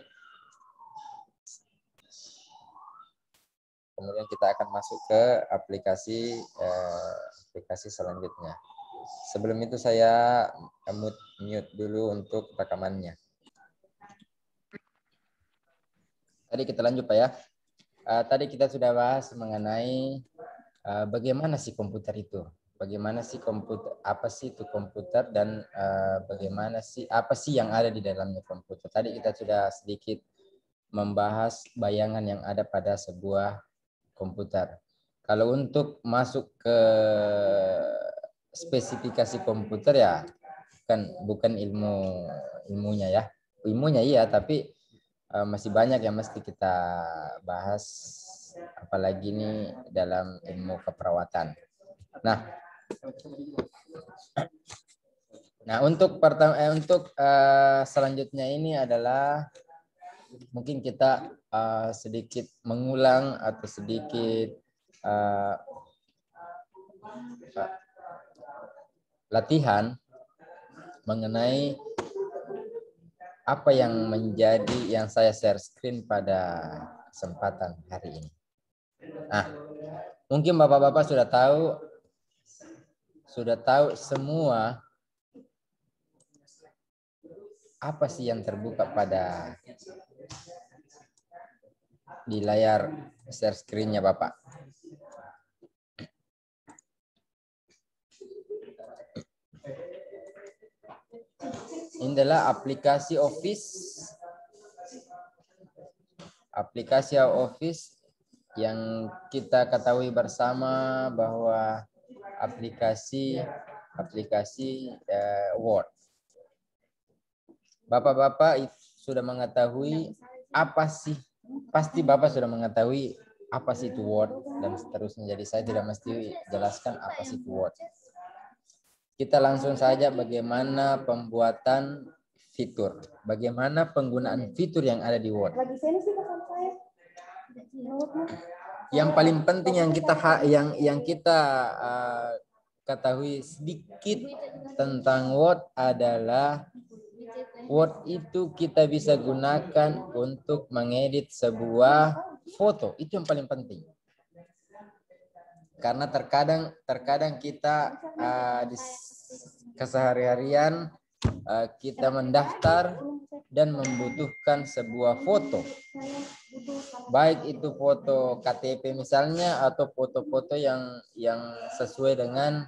Kemudian kita akan masuk ke aplikasi selanjutnya. Sebelum itu saya mute dulu untuk rekamannya. Tadi kita lanjut Pak ya. Tadi kita sudah bahas mengenai bagaimana sih komputer itu. Bagaimana sih komputer, apa sih itu komputer, dan bagaimana sih, apa sih yang ada di dalamnya komputer. Tadi kita sudah sedikit membahas bayangan yang ada pada sebuah komputer. Kalau untuk masuk ke spesifikasi komputer, ya kan bukan ilmunya ya. Ilmunya iya, tapi masih banyak yang mesti kita bahas, apalagi ini dalam ilmu keperawatan. Nah, untuk selanjutnya ini adalah mungkin kita sedikit mengulang atau sedikit latihan mengenai apa yang saya share screen pada kesempatan hari ini. Nah, mungkin Bapak-bapak sudah tahu semua apa sih yang terbuka di layar share screen-nya Bapak. Ini adalah aplikasi Office. Aplikasi Office yang kita ketahui bersama bahwa aplikasi Word. Bapak-bapak sudah mengetahui apa sih, pasti Bapak sudah mengetahui apa sih itu Word dan seterusnya. Jadi saya tidak mesti jelaskan apa sih itu Word. Kita langsung saja bagaimana pembuatan fitur. Bagaimana penggunaan fitur yang ada di Word. Yang paling penting yang kita ketahui sedikit tentang Word adalah Word itu kita bisa gunakan untuk mengedit sebuah foto. Itu yang paling penting. Karena terkadang kita di keseharian kita mendaftar dan membutuhkan sebuah foto. Baik itu foto KTP misalnya atau foto-foto yang sesuai dengan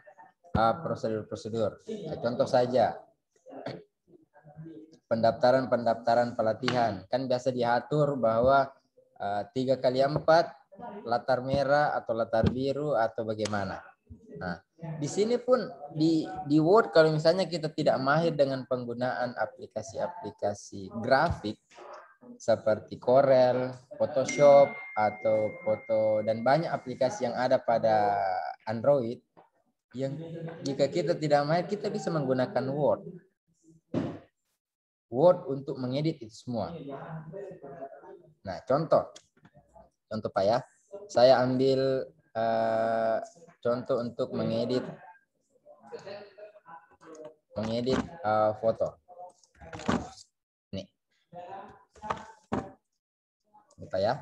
prosedur-prosedur. Contoh saja pendaftaran pelatihan kan biasa diatur bahwa 3x4 latar merah atau latar biru atau bagaimana. Nah, di sini pun di Word kalau misalnya kita tidak mahir dengan penggunaan aplikasi-aplikasi grafik seperti Corel, Photoshop atau foto dan banyak aplikasi yang ada pada Android yang jika kita tidak mahir kita bisa menggunakan Word untuk mengedit itu semua. Nah, contoh Pak ya. Saya ambil contoh untuk mengedit foto. Nih. Ini Pak ya.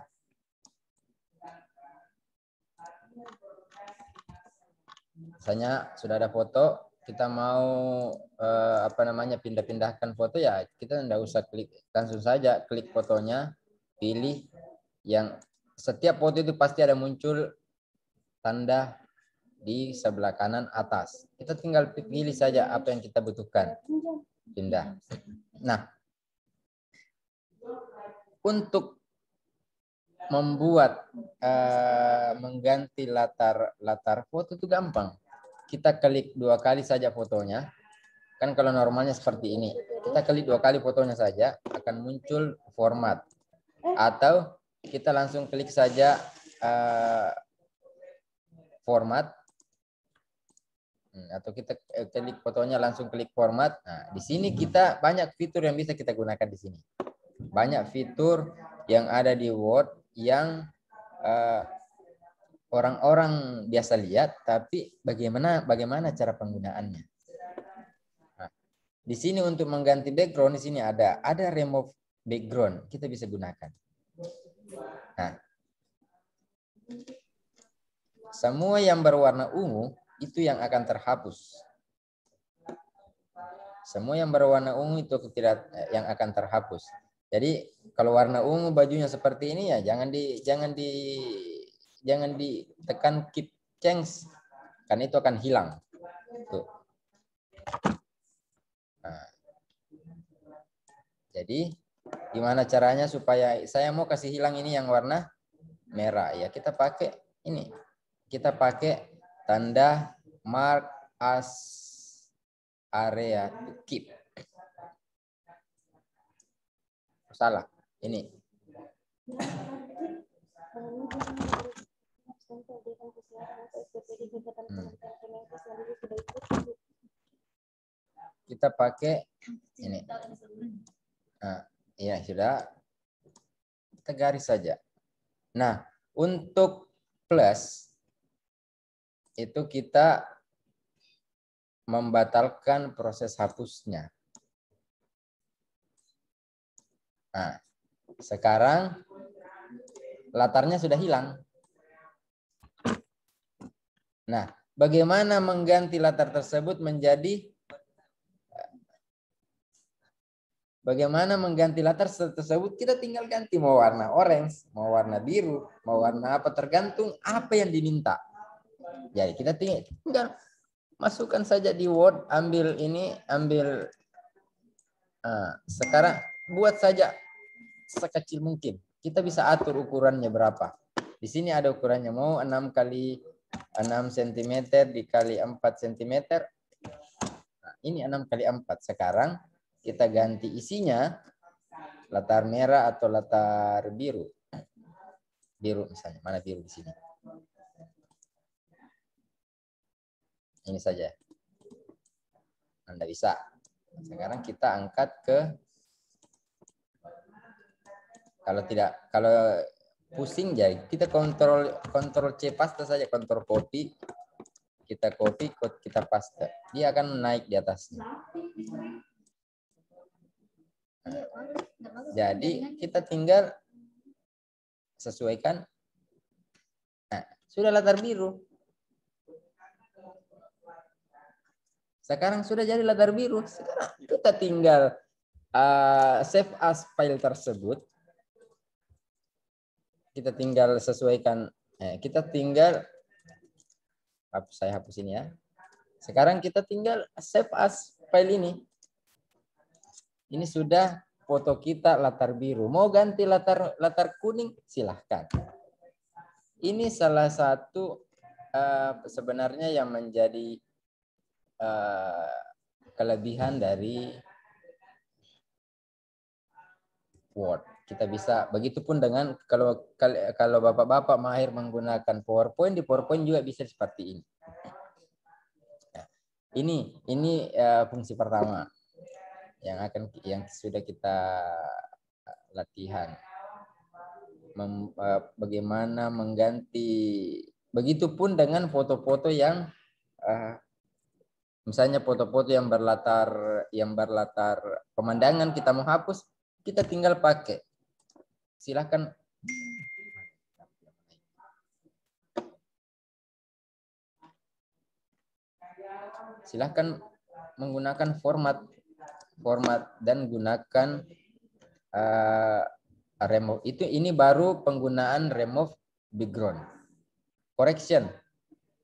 Misalnya sudah ada foto, kita mau pindah-pindahkan foto ya, kita tidak usah klik, langsung saja klik fotonya, pilih yang setiap foto itu pasti ada muncul tanda di sebelah kanan atas. Kita tinggal pilih saja apa yang kita butuhkan. Pindah. Nah, untuk membuat mengganti latar foto itu gampang. Kita klik 2 kali saja fotonya. Kan kalau normalnya seperti ini. Kita klik 2 kali fotonya saja akan muncul format. Atau kita langsung klik saja format. Atau kita klik fotonya langsung klik format. Nah, di sini kita banyak fitur yang bisa kita gunakan di sini. Banyak fitur yang ada di Word yang orang-orang biasa lihat, tapi bagaimana cara penggunaannya. Nah, di sini untuk mengganti background di sini ada remove background, kita bisa gunakan. Nah, semua yang berwarna ungu itu yang akan terhapus. Semua yang berwarna ungu itu yang akan terhapus. Jadi kalau warna ungu bajunya seperti ini ya jangan ditekan keep change, karena itu akan hilang. Tuh. Nah, jadi gimana caranya supaya saya mau kasih hilang ini yang warna merah ya, kita pakai ini. Kita pakai tanda mark as area to keep. Salah. Ini. Kita pakai ini. Nah, ya sudah. Kita garis saja. Nah, untuk plus itu kita membatalkan proses hapusnya. Nah, sekarang latarnya sudah hilang. Nah, bagaimana mengganti latar tersebut menjadi tersebut kita tinggal ganti mau warna orange, mau warna biru, mau warna apa tergantung apa yang diminta. Jadi kita tinggal masukkan saja di Word, sekarang buat saja sekecil mungkin. Kita bisa atur ukurannya berapa. Di sini ada ukurannya mau 6 kali 6 cm dikali 4 cm. Nah, ini 6 kali 4. Sekarang kita ganti isinya. latar merah atau latar biru. Biru misalnya, mana biru di sini? Ini saja. Anda bisa. Sekarang kita angkat ke, kalau pusing jadi kita kontrol C paste saja, kontrol copy, kita copy, kita paste, dia akan naik di atasnya. Jadi kita tinggal sesuaikan. Nah, sudah latar biru. Sekarang sudah jadi latar biru. Sekarang kita tinggal save as file tersebut. Kita tinggal sesuaikan. Kita tinggal, saya hapus ini ya. Sekarang kita tinggal save as file ini. Ini sudah foto kita latar biru. Mau ganti latar kuning, silahkan. Ini salah satu sebenarnya yang menjadi kelebihan dari Word. Kita bisa, begitupun dengan kalau bapak-bapak mahir menggunakan PowerPoint, di PowerPoint juga bisa seperti ini. Nah, ini fungsi pertama yang sudah kita latihan. Bagaimana mengganti, begitupun dengan foto-foto yang misalnya foto-foto yang berlatar pemandangan kita mau hapus, kita tinggal pakai. Silahkan menggunakan format dan gunakan remove. Ini baru penggunaan remove background. Correction.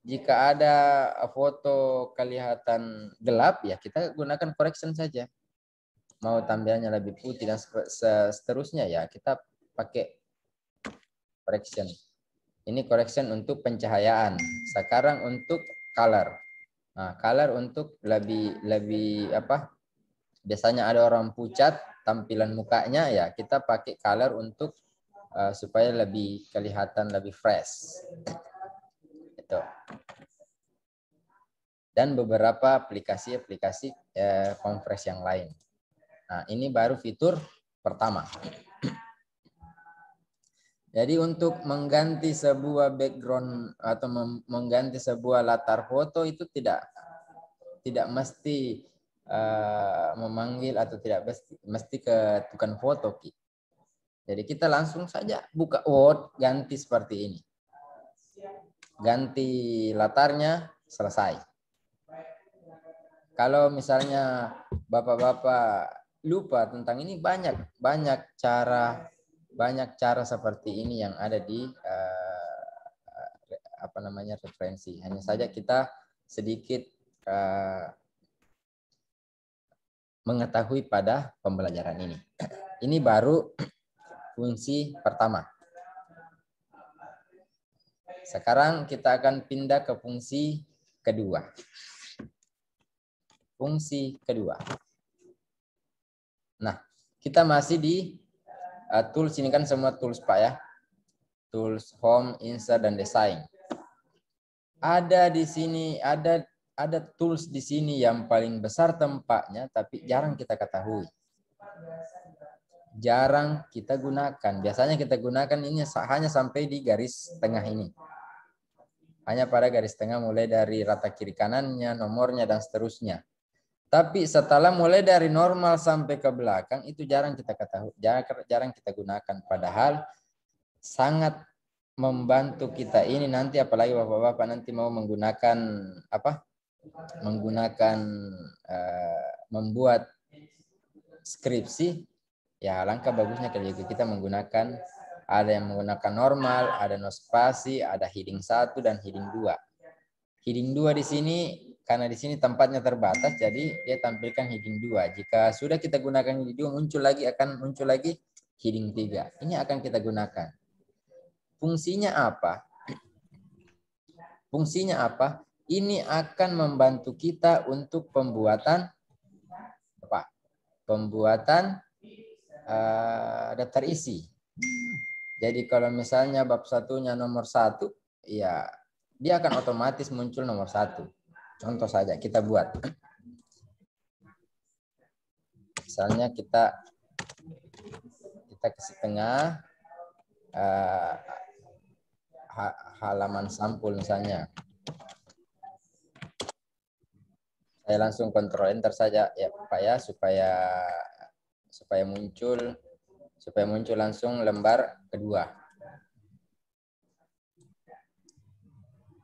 Jika ada foto kelihatan gelap, ya kita gunakan correction saja. Mau tampilannya lebih putih dan seterusnya, ya kita pakai correction. Ini correction untuk pencahayaan. Sekarang untuk color. Nah, color untuk lebih apa? Biasanya ada orang pucat tampilan mukanya, ya kita pakai color untuk supaya lebih kelihatan lebih fresh. Itu. Dan beberapa aplikasi compress yang lain. Nah, ini baru fitur pertama. Jadi untuk mengganti sebuah background atau mengganti sebuah latar foto itu tidak mesti memanggil atau tidak mesti ke tukang foto. Jadi kita langsung saja buka Word, ganti seperti ini. Ganti latarnya, selesai. Kalau misalnya bapak-bapak lupa tentang ini, banyak cara seperti ini yang ada di referensi. Hanya saja kita sedikit mengetahui pada pembelajaran ini. Ini baru fungsi pertama. Sekarang kita akan pindah ke fungsi kedua. Fungsi kedua. Nah, kita masih di tools ini, kan semua tools Pak ya. Tools home, insert dan design. Ada di sini ada tools di sini yang paling besar tempatnya tapi jarang kita ketahui. Jarang kita gunakan. Biasanya kita gunakan ini hanya sampai di garis tengah ini. Hanya pada garis tengah mulai dari rata kiri kanannya, nomornya dan seterusnya. Tapi setelah mulai dari normal sampai ke belakang itu jarang kita ketahui, jarang kita gunakan. Padahal sangat membantu kita ini nanti, apalagi bapak-bapak nanti mau menggunakan membuat skripsi, ya alangkah bagusnya kalau kita menggunakan, ada yang menggunakan normal, ada no spasi, ada heading 1 dan heading 2. Heading 2 di sini karena di sini tempatnya terbatas, jadi dia tampilkan heading 2. Jika sudah kita gunakan heading 2, akan muncul lagi heading 3. Ini akan kita gunakan. Fungsinya apa? Fungsinya apa? Ini akan membantu kita untuk pembuatan daftar isi. Jadi kalau misalnya bab satunya nomor 1, ya dia akan otomatis muncul nomor 1. Contoh saja kita buat. Misalnya kita kasih tengah halaman sampul misalnya. Saya langsung kontrol enter saja ya Pak ya, supaya muncul langsung lembar kedua.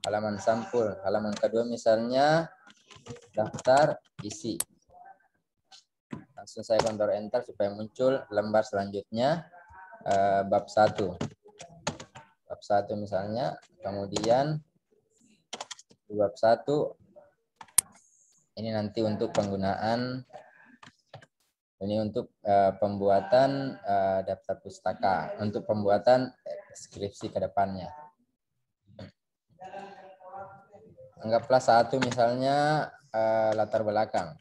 Halaman sampul, halaman kedua misalnya daftar isi. Langsung saya kontrol enter supaya muncul lembar selanjutnya bab 1. Bab 1 misalnya, kemudian di bab 1 ini nanti untuk penggunaan, ini untuk pembuatan daftar pustaka, untuk pembuatan skripsi ke depannya. Anggaplah 1 misalnya latar belakang.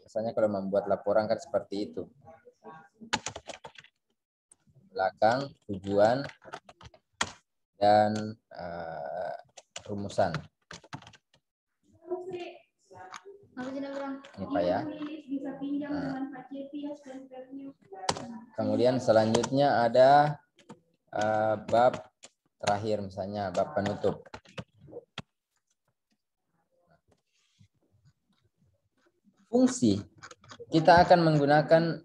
Biasanya kalau membuat laporan kan seperti itu. Belakang, tujuan, dan rumusan. Ini Pak ya. Nah. Kemudian selanjutnya ada bab terakhir misalnya bab penutup. Fungsi kita akan menggunakan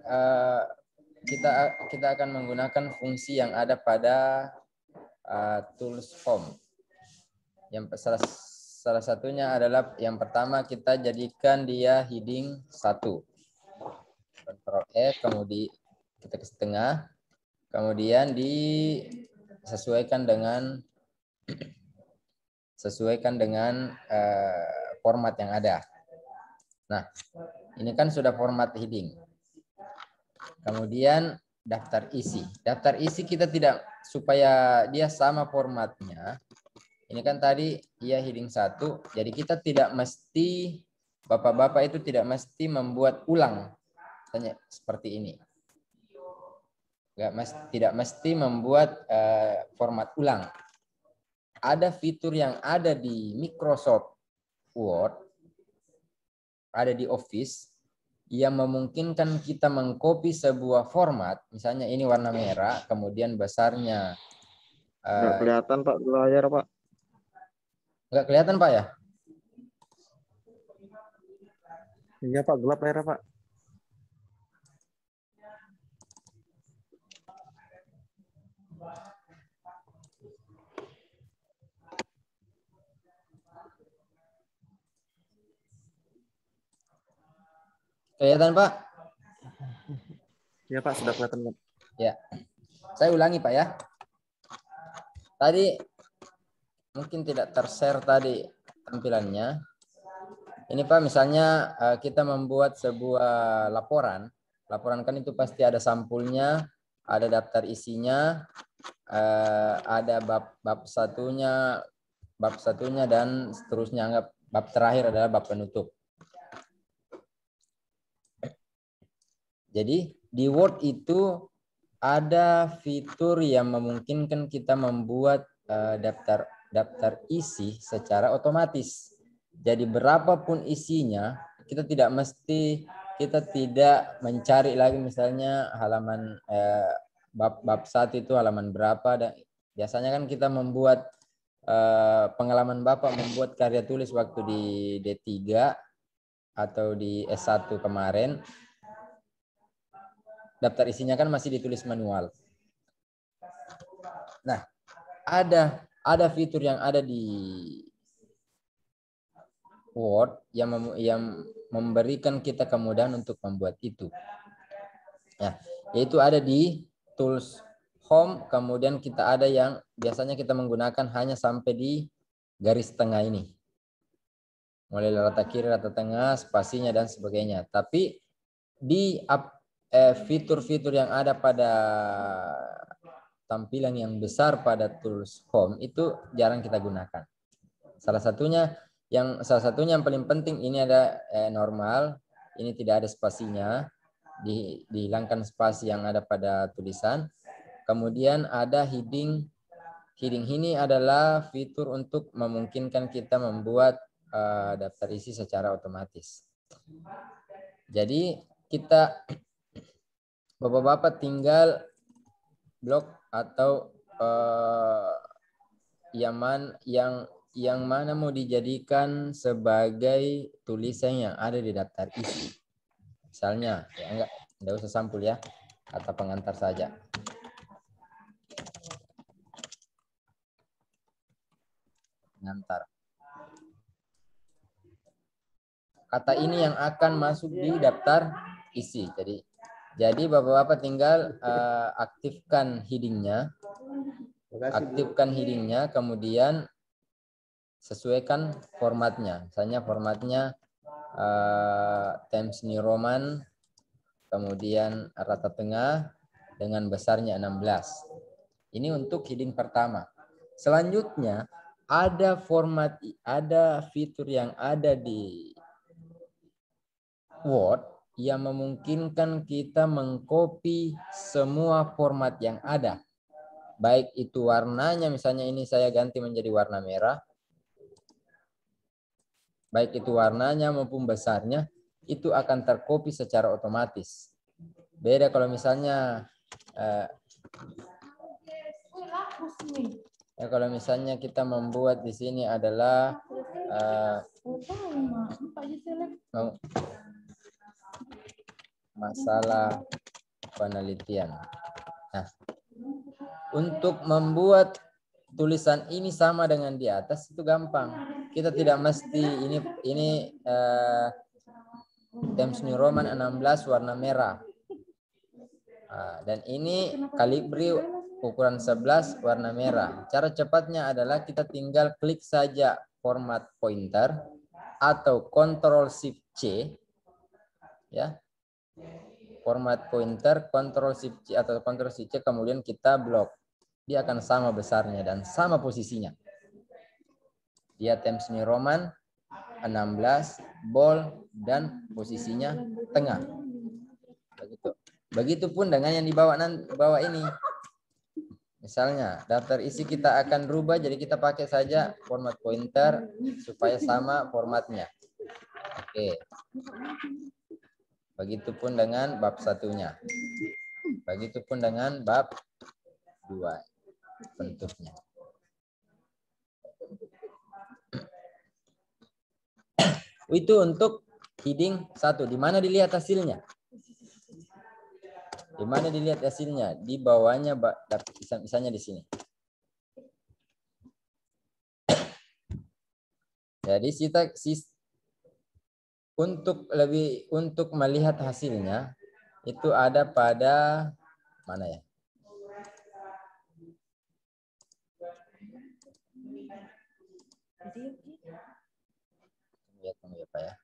kita akan menggunakan fungsi yang ada pada tools form. Yang salah satunya adalah yang pertama kita jadikan dia heading 1. Ctrl E, kemudian kita ke tengah, kemudian disesuaikan dengan format yang ada. Nah, ini kan sudah format heading. Kemudian daftar isi. Daftar isi kita tidak, supaya dia sama formatnya. Ini kan tadi ia heading 1, jadi kita tidak mesti, Bapak-bapak itu tidak mesti membuat ulang. Tanya seperti ini. Tidak mesti membuat format ulang. Ada fitur yang ada di Microsoft Word, ada di Office, yang memungkinkan kita mengcopy sebuah format, misalnya ini warna merah, kemudian besarnya. Nggak kelihatan Pak di layar Pak. Nggak kelihatan Pak ya? Iya Pak, gelap layar Pak. Kelihatan Pak? Iya Pak, sudah kelihatan Pak. Ya, saya ulangi Pak ya. Tadi mungkin tidak tershare tadi tampilannya. Ini Pak, misalnya kita membuat sebuah laporan. Laporan kan itu pasti ada sampulnya, ada daftar isinya, ada bab satunya, dan seterusnya. Anggap bab terakhir adalah bab penutup. Jadi di Word itu ada fitur yang memungkinkan kita membuat daftar isi secara otomatis. Jadi berapapun isinya, kita tidak mencari lagi misalnya halaman bab 1 itu halaman berapa. Dan biasanya kan kita membuat pengalaman Bapak membuat karya tulis waktu di D3 atau di S1 kemarin, daftar isinya kan masih ditulis manual. Nah, ada fitur yang ada di Word yang memberikan kita kemudahan untuk membuat itu. Ya, yaitu ada di tools home, kemudian kita ada yang biasanya kita menggunakan hanya sampai di garis tengah ini. Mulai rata kiri, rata tengah, spasinya dan sebagainya. Tapi di fitur-fitur yang ada pada tampilan yang besar pada tools home itu jarang kita gunakan. Salah satunya yang paling penting ini ada normal, ini tidak ada spasinya. dihilangkan spasi yang ada pada tulisan. Kemudian ada heading. Heading ini adalah fitur untuk memungkinkan kita membuat daftar isi secara otomatis. Jadi kita Bapak-bapak tinggal blok atau yang mana mau dijadikan sebagai tulisan yang ada di daftar isi. Misalnya, ya enggak usah sampul ya, kata pengantar saja. Pengantar. Kata ini yang akan masuk di daftar isi. Jadi Bapak-bapak tinggal aktifkan headingnya, kemudian sesuaikan formatnya. Misalnya formatnya Times New Roman, kemudian rata tengah dengan besarnya 16. Ini untuk heading pertama. Selanjutnya ada fitur yang ada di Word yang memungkinkan kita mengcopy semua format yang ada. Baik itu warnanya, misalnya ini saya ganti menjadi warna merah. Baik itu warnanya maupun besarnya, itu akan tercopy secara otomatis. Beda kalau misalnya kalau misalnya kita membuat di sini adalah masalah penelitian. Nah, untuk membuat tulisan ini sama dengan di atas itu gampang. Kita tidak mesti ini Times New Roman 16 warna merah. Dan ini Calibri ukuran 11 warna merah. Cara cepatnya adalah kita tinggal klik saja format pointer atau Ctrl Shift C, ya. Format pointer, Ctrl Shift C atau Ctrl Shift C, kemudian kita blok. Dia akan sama besarnya dan sama posisinya. Dia Times New Roman 16 bold dan posisinya tengah. Begitu. Begitupun dengan yang di bawah ini. Misalnya daftar isi kita akan rubah, jadi kita pakai saja format pointer supaya sama formatnya. Oke. Begitupun dengan bab satunya. Begitupun dengan bab 2. Bentuknya. Itu untuk heading 1. Di mana dilihat hasilnya? Di mana dilihat hasilnya? Di bawahnya, misalnya di sini. Jadi untuk melihat hasilnya itu ada pada mana ya? Lihat ya Pak ya.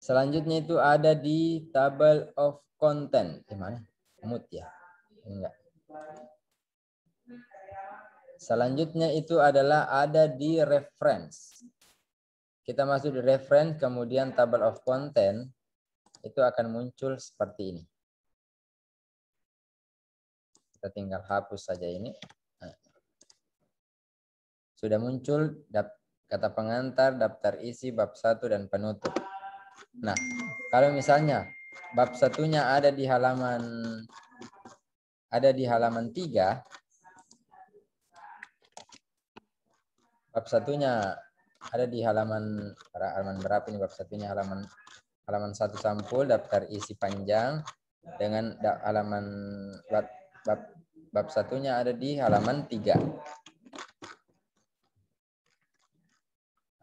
Selanjutnya itu ada di table of content. Gimana? Mut ya? Enggak. Selanjutnya itu adalah ada di reference. Kita masuk di reference, kemudian table of content, itu akan muncul seperti ini. Kita tinggal hapus saja ini. Nah. Sudah muncul kata pengantar, daftar isi, bab 1, dan penutup. Nah, kalau misalnya bab satunya ada di halaman 3, bab satunya ada di halaman berapa ini? Bab satunya halaman 1 sampul daftar isi panjang dengan halaman bab satunya ada di halaman 3.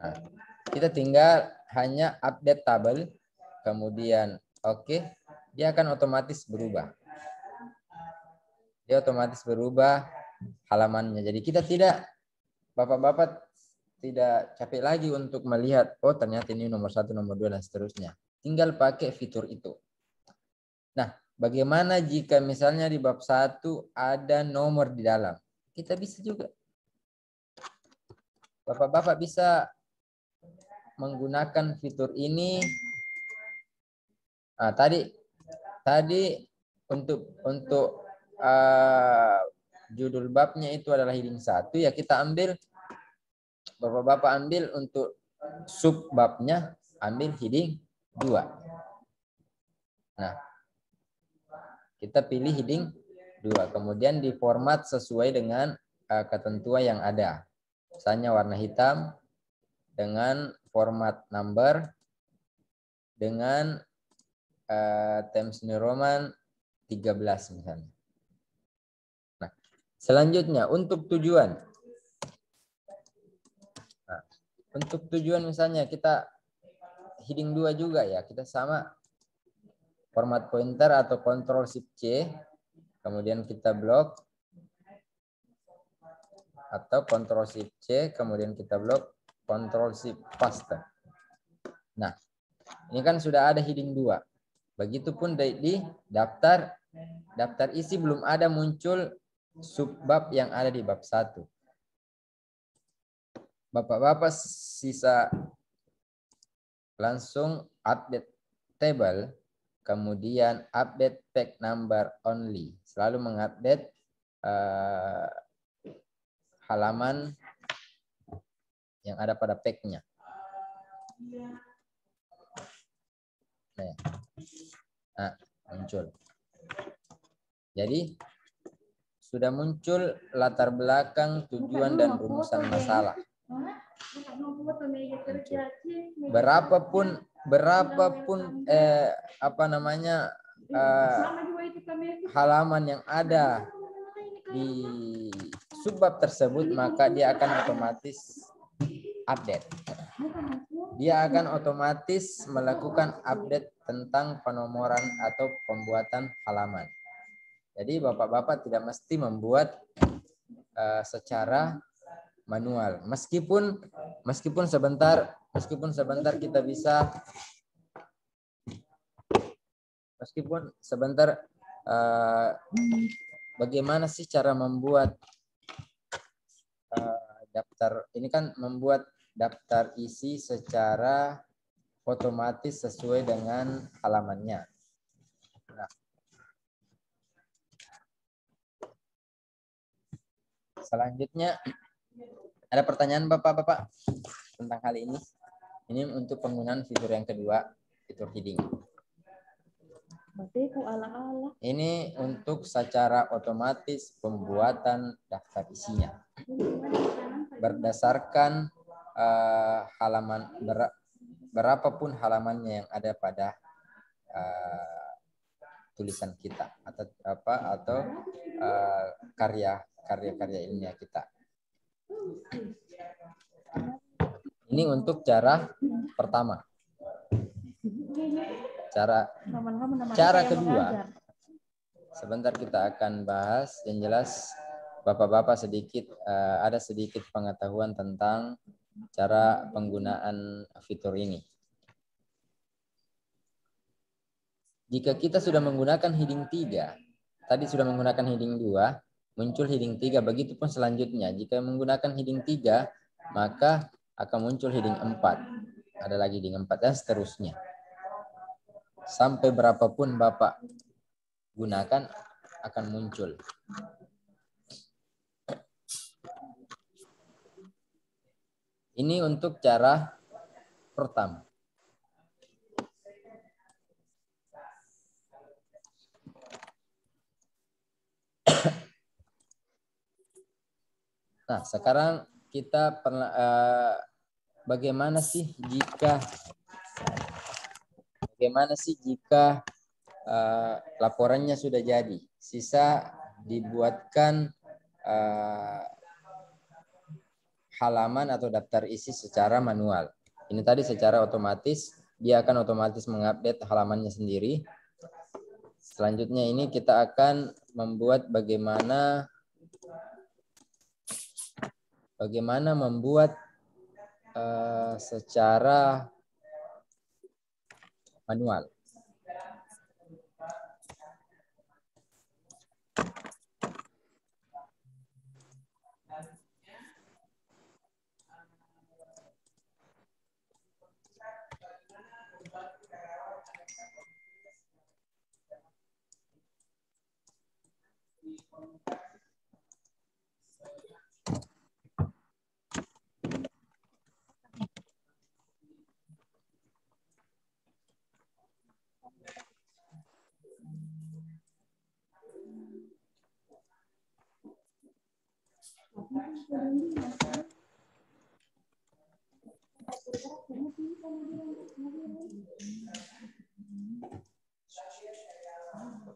Nah, kita tinggal hanya update tabel, kemudian oke, dia akan otomatis berubah. Dia otomatis berubah halamannya. Jadi kita Bapak-bapak tidak capek lagi untuk melihat, oh ternyata ini nomor 1, nomor 2, dan seterusnya. Tinggal pakai fitur itu. Nah, bagaimana jika misalnya di bab 1 ada nomor di dalam? Kita bisa juga. Bapak-bapak bisa menggunakan fitur ini. Nah, tadi untuk judul babnya itu adalah heading 1, ya kita ambil, bapak-bapak ambil untuk sub babnya, ambil heading 2. Nah, kita pilih heading 2, kemudian diformat sesuai dengan ketentuan yang ada. Misalnya warna hitam dengan format number dengan Times New Roman 13 misalnya. Nah, selanjutnya untuk tujuan. Nah, untuk tujuan misalnya kita heading 2 juga ya, kita sama format pointer atau Ctrl Shift C, kemudian kita blok, atau Ctrl Shift C, kemudian kita blok, Ctrl Shift paste. Nah, ini kan sudah ada heading 2. Begitupun di daftar isi belum ada muncul subbab yang ada di bab 1. Bapak-bapak sisa langsung update table, kemudian update page number only. Selalu mengupdate halaman yang ada pada page-nya. Nah, muncul. Jadi sudah muncul latar belakang, tujuan, dan rumusan masalah. Berapapun halaman yang ada di subbab tersebut, maka dia akan otomatis update. Dia akan otomatis melakukan update tentang penomoran atau pembuatan halaman. Jadi bapak-bapak tidak mesti membuat secara manual. Meskipun sebentar kita bisa, bagaimana sih cara membuat daftar ini, kan membuat daftar isi secara otomatis sesuai dengan halamannya. Nah, selanjutnya ada pertanyaan bapak-bapak tentang hal ini? Ini untuk penggunaan fitur yang kedua, fitur heading. Ini untuk secara otomatis pembuatan daftar isinya. Berdasarkan halaman, berapapun halamannya yang ada pada tulisan kita atau karya-karya ilmiah kita. Ini untuk cara pertama. Cara kedua, sebentar kita akan bahas. Yang jelas bapak-bapak ada sedikit pengetahuan tentang cara penggunaan fitur ini. Jika kita sudah menggunakan heading 3, tadi sudah menggunakan heading 2, muncul heading 3, begitupun selanjutnya. Jika menggunakan heading 3, maka akan muncul heading 4. Ada lagi heading 4 dan seterusnya. Sampai berapapun Bapak gunakan akan muncul. Ini untuk cara pertama. Nah, sekarang kita bagaimana sih jika laporannya sudah jadi, sisa dibuatkan halaman atau daftar isi secara manual. Ini tadi secara otomatis, dia akan otomatis mengupdate halamannya sendiri. Selanjutnya ini kita akan membuat bagaimana membuat secara manual.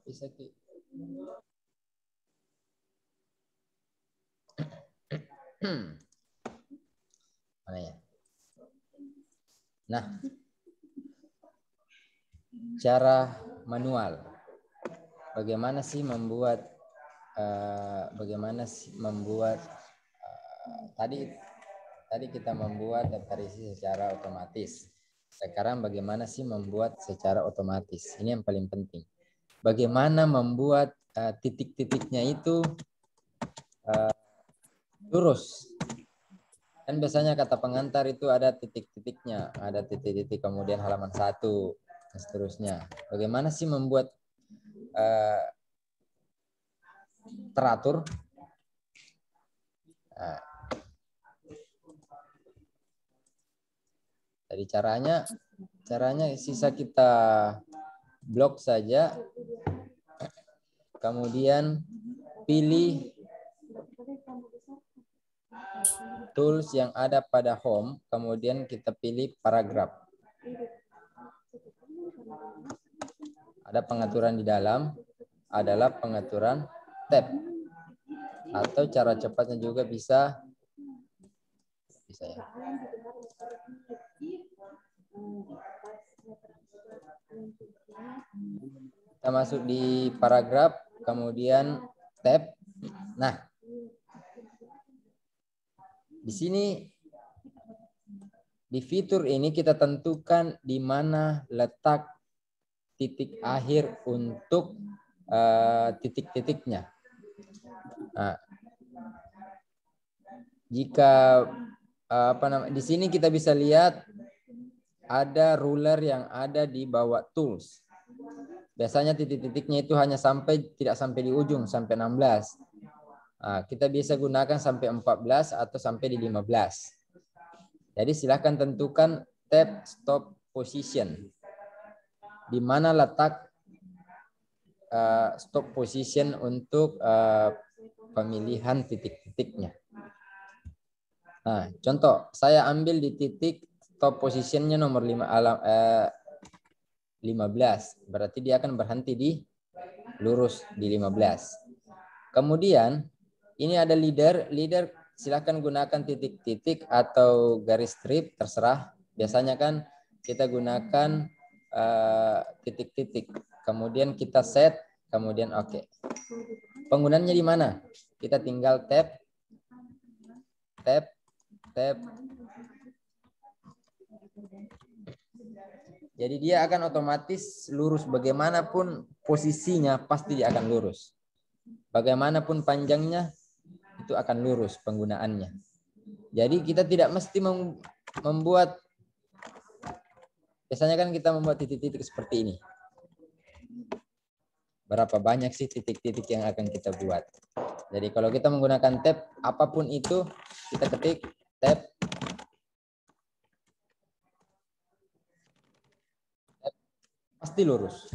Bisa Ki. Mana ya? Nah, cara manual. Bagaimana sih membuat tadi kita membuat daftar isi secara otomatis. Sekarang bagaimana sih membuat secara otomatis? Ini yang paling penting. Bagaimana membuat titik-titiknya itu lurus. Kan biasanya kata pengantar itu ada titik-titiknya, ada titik-titik kemudian halaman 1 dan seterusnya. Bagaimana sih membuat teratur? Nah, jadi caranya sisa kita blok saja, kemudian pilih tools yang ada pada home, kemudian kita pilih paragraf. Ada pengaturan di dalam, adalah pengaturan tab. Atau cara cepatnya juga bisa ya. Kita masuk di paragraf, kemudian tab. Nah, di sini di fitur ini kita tentukan di mana letak titik akhir untuk titik-titiknya. Nah, jika di sini kita bisa lihat ada ruler yang ada di bawah tools. Biasanya titik-titiknya itu hanya tidak sampai di ujung, sampai 16. Nah, kita bisa gunakan sampai 14 atau sampai di 15. Jadi silahkan tentukan tab stop position. Di mana letak stop position untuk pemilihan titik-titiknya. Nah, contoh, saya ambil di titik stop positionnya nomor 15. Berarti dia akan berhenti di lurus di 15. Kemudian, ini ada leader. Leader silahkan gunakan titik-titik atau garis strip, terserah. Biasanya kan kita gunakan titik-titik. Kemudian kita set, kemudian oke. Penggunaannya di mana? Kita tinggal tab. Jadi dia akan otomatis lurus, bagaimanapun posisinya pasti dia akan lurus. Bagaimanapun panjangnya itu akan lurus penggunaannya. Jadi kita tidak mesti membuat, biasanya kan kita membuat titik-titik seperti ini. Berapa banyak sih titik-titik yang akan kita buat? Jadi kalau kita menggunakan tab, apapun itu kita ketik tab, pasti lurus.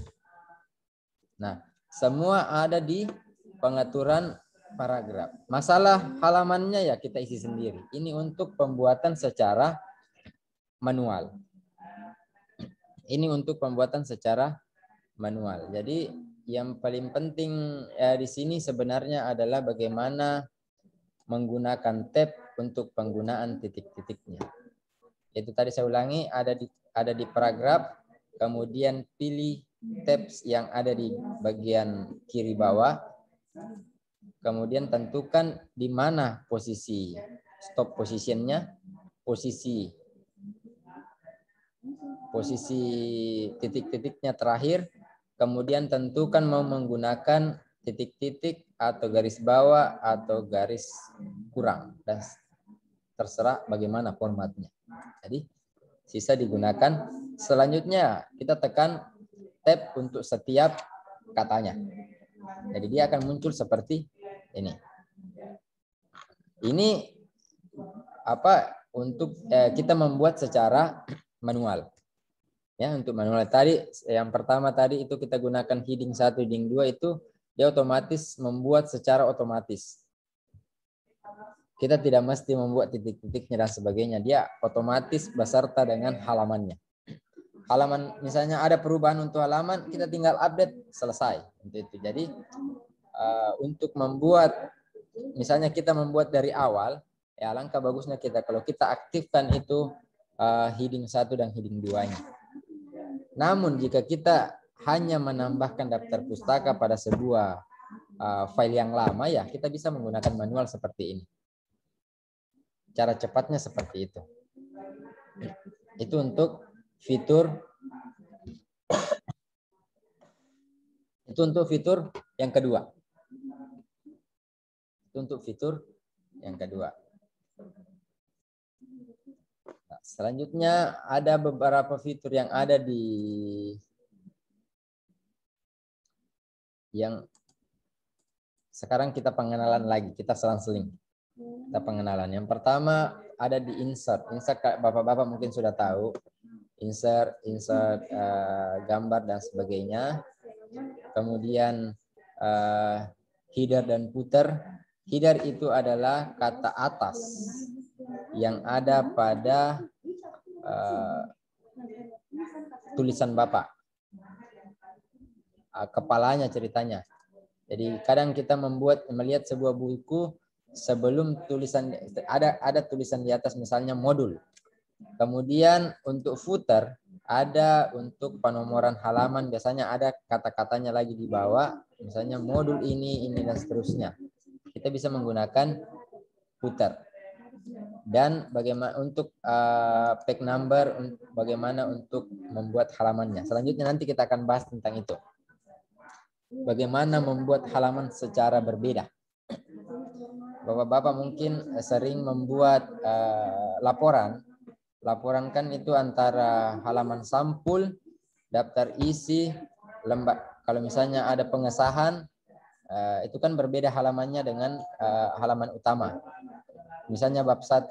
Nah, semua ada di pengaturan paragraf. Masalah halamannya ya kita isi sendiri. Ini untuk pembuatan secara manual. Ini untuk pembuatan secara manual. Jadi yang paling penting di sini sebenarnya adalah bagaimana menggunakan tab untuk penggunaan titik-titiknya. Itu tadi saya ulangi, ada di paragraf, kemudian pilih tabs yang ada di bagian kiri bawah, kemudian tentukan di mana posisi stop positionnya, posisi titik-titiknya terakhir, kemudian tentukan mau menggunakan titik-titik atau garis bawah atau garis kurang, dan terserah bagaimana formatnya. Jadi sisa digunakan. Selanjutnya kita tekan tab untuk setiap katanya. Jadi dia akan muncul seperti Ini apa untuk kita membuat secara manual. Ya, untuk manual tadi yang pertama tadi itu kita gunakan heading 1, heading 2 itu dia otomatis membuat secara otomatis. Kita tidak mesti membuat titik-titiknya dan sebagainya. Dia otomatis beserta dengan halamannya. Halaman misalnya ada perubahan untuk halaman, kita tinggal update, selesai. Untuk itu. Jadi untuk membuat, misalnya kita membuat dari awal, ya alangkah bagusnya kita kalau kita aktifkan itu heading 1 dan heading 2-nya. Namun jika kita hanya menambahkan daftar pustaka pada sebuah file yang lama, ya kita bisa menggunakan manual seperti ini. Cara cepatnya seperti itu. Itu untuk fitur yang kedua. Itu untuk fitur yang kedua. Nah, selanjutnya ada beberapa fitur yang ada yang sekarang kita pengenalan lagi, kita selang-seling. Kita pengenalan. Yang pertama ada di insert. Insert Bapak-bapak mungkin sudah tahu. Insert gambar dan sebagainya. Kemudian header dan footer. Header itu adalah kata atas yang ada pada tulisan Bapak. Kepalanya ceritanya. Jadi kadang kita melihat sebuah buku sebelum tulisan ada tulisan di atas misalnya modul. Kemudian untuk footer ada untuk penomoran halaman, biasanya ada kata-katanya lagi di bawah, misalnya modul ini dan seterusnya. Kita bisa menggunakan footer. Dan bagaimana untuk page number, bagaimana untuk membuat halamannya. Selanjutnya nanti kita akan bahas tentang itu. Bagaimana membuat halaman secara berbeda. Bapak-bapak mungkin sering membuat laporan. Laporan kan itu antara halaman sampul, daftar isi, kalau misalnya ada pengesahan, itu kan berbeda halamannya dengan halaman utama. Misalnya bab 1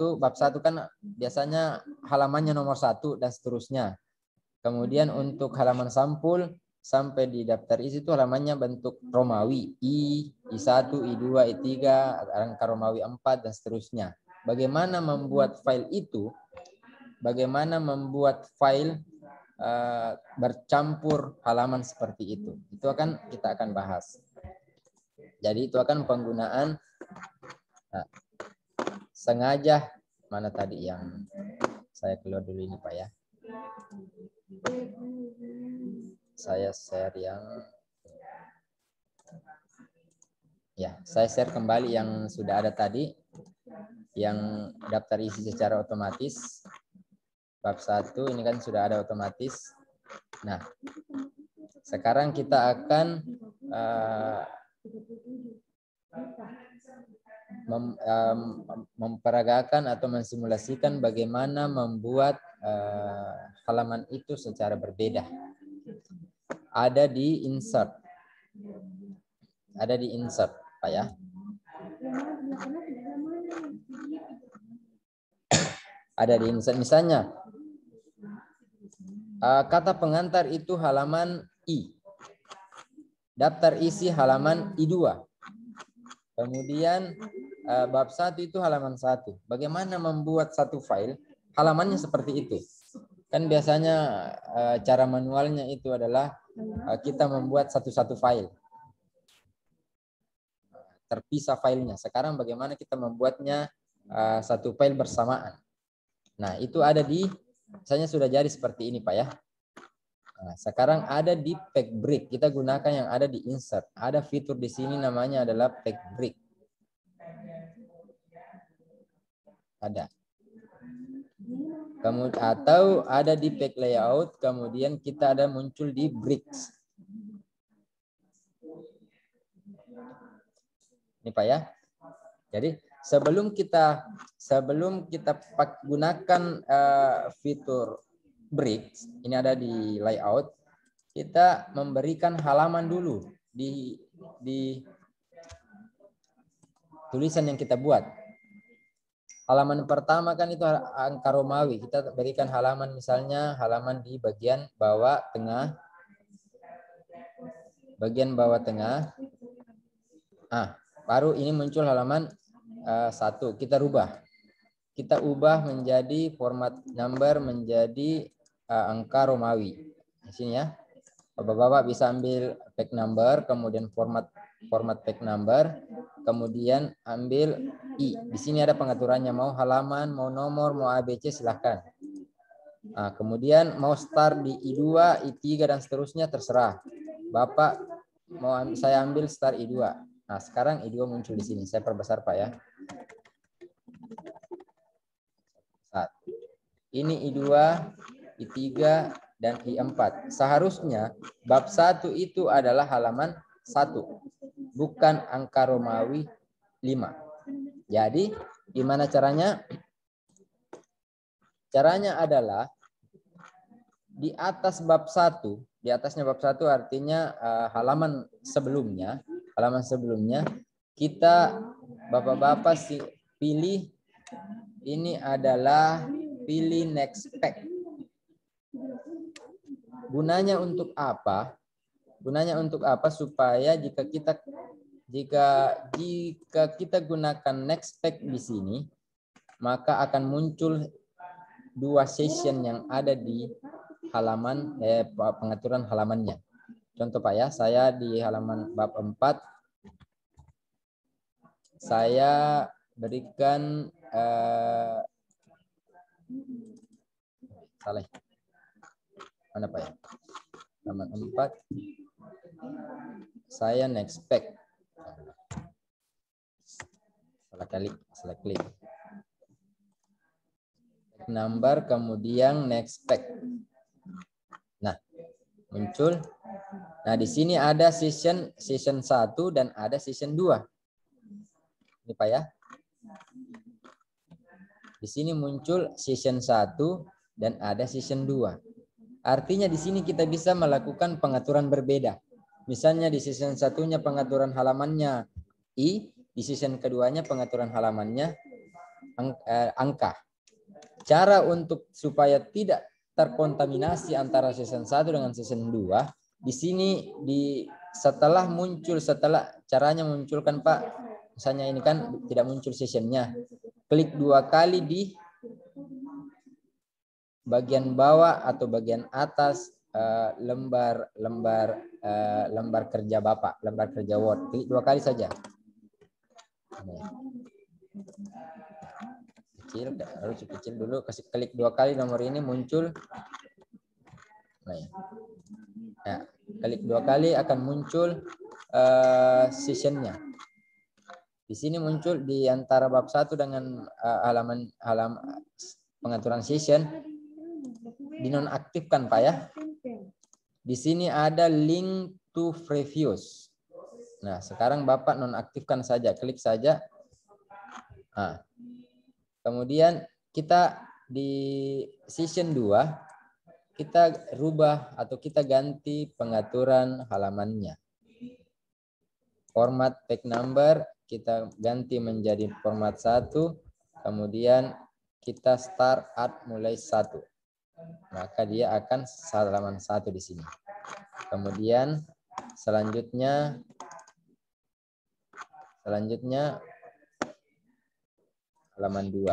kan biasanya halamannya nomor 1 dan seterusnya. Kemudian untuk halaman sampul sampai di daftar isi itu halamannya bentuk Romawi, I1, I2, I3, angka Romawi 4 dan seterusnya. Bagaimana membuat file itu? Bagaimana membuat file bercampur halaman seperti itu? Itu kita akan bahas. Jadi itu akan penggunaan sengaja, mana tadi yang saya keluar dulu ini Pak ya. Saya share saya share kembali yang sudah ada tadi, yang daftar isi secara otomatis. Bab 1 ini kan sudah ada otomatis. Nah, sekarang kita akan memperagakan atau mensimulasikan bagaimana membuat halaman itu secara berbeda. Ada di insert. Ada di insert, Pak ya. Ada di insert. Misalnya, kata pengantar itu halaman I. Daftar isi halaman I2. Kemudian bab 1 itu halaman 1. Bagaimana membuat satu file halamannya seperti itu? Kan biasanya cara manualnya itu adalah kita membuat satu-satu file. Terpisah filenya. Sekarang bagaimana kita membuatnya satu file bersamaan. Nah, itu ada misalnya sudah jadi seperti ini Pak ya. Nah, sekarang ada di page break. Kita gunakan yang ada di insert. Ada fitur di sini namanya adalah page break. Ada. Kemudian atau ada di page layout, kemudian kita ada muncul di bricks. Ini Pak ya. Jadi sebelum kita gunakan fitur bricks, ini ada di layout, kita memberikan halaman dulu di tulisan yang kita buat. Halaman pertama kan itu angka Romawi. Kita berikan halaman, misalnya halaman di bagian bawah tengah. Bagian bawah tengah. Baru ini muncul halaman 1. Kita rubah. Kita ubah menjadi format number menjadi angka Romawi. Di sini ya. Bapak-bapak bisa ambil page number, kemudian format page number, kemudian ambil I. Di sini ada pengaturannya, mau halaman, mau nomor, mau ABC, silahkan. Nah, kemudian mau start di I2, I3 dan seterusnya terserah. Bapak mau saya ambil start I2. Nah, sekarang I2 muncul di sini. Saya perbesar, Pak ya. Ini I2, I3 dan I4. Seharusnya bab 1 itu adalah halaman 1, bukan angka Romawi 5. Jadi, gimana caranya? Caranya adalah di atas bab 1, di atasnya bab 1 artinya halaman sebelumnya, kita Bapak-bapak pilih ini adalah pilih next page. Gunanya untuk apa? Gunanya untuk apa? Supaya jika kita gunakan next page di sini, maka akan muncul 2 session yang ada di halaman pengaturan halamannya. Contoh Pak ya, saya di halaman bab 4 saya berikan salah. Mana Pak ya? Halaman 4 saya next page. Salah klik. Number kemudian next page. Nah, muncul. Nah, di sini ada season 1 dan ada season 2. Ini Pak ya. Di sini muncul season 1 dan ada season 2. Artinya di sini kita bisa melakukan pengaturan berbeda. Misalnya di season 1-nya pengaturan halamannya I, di season keduanya pengaturan halamannya angka. Cara untuk supaya tidak terkontaminasi antara season 1 dengan season 2, di sini setelah caranya munculkan Pak, misalnya ini kan tidak muncul seasonnya, klik 2 kali di bagian bawah atau bagian atas lembar kerja Bapak, lembar kerja Word, klik 2 kali saja. Harus kecil dulu, kasih klik 2 kali nomor ini muncul. Nah, klik 2 kali akan muncul sessionnya. Di sini muncul di antara bab 1 dengan halaman pengaturan session dinonaktifkan Pak ya. Di sini ada link to previous. Nah, sekarang Bapak nonaktifkan saja, klik saja. Nah, kemudian kita di session 2 kita rubah atau kita ganti pengaturan halamannya. Format page number kita ganti menjadi format 1, kemudian kita start at mulai 1. Maka dia akan halaman 1 di sini. Kemudian selanjutnya halaman 2.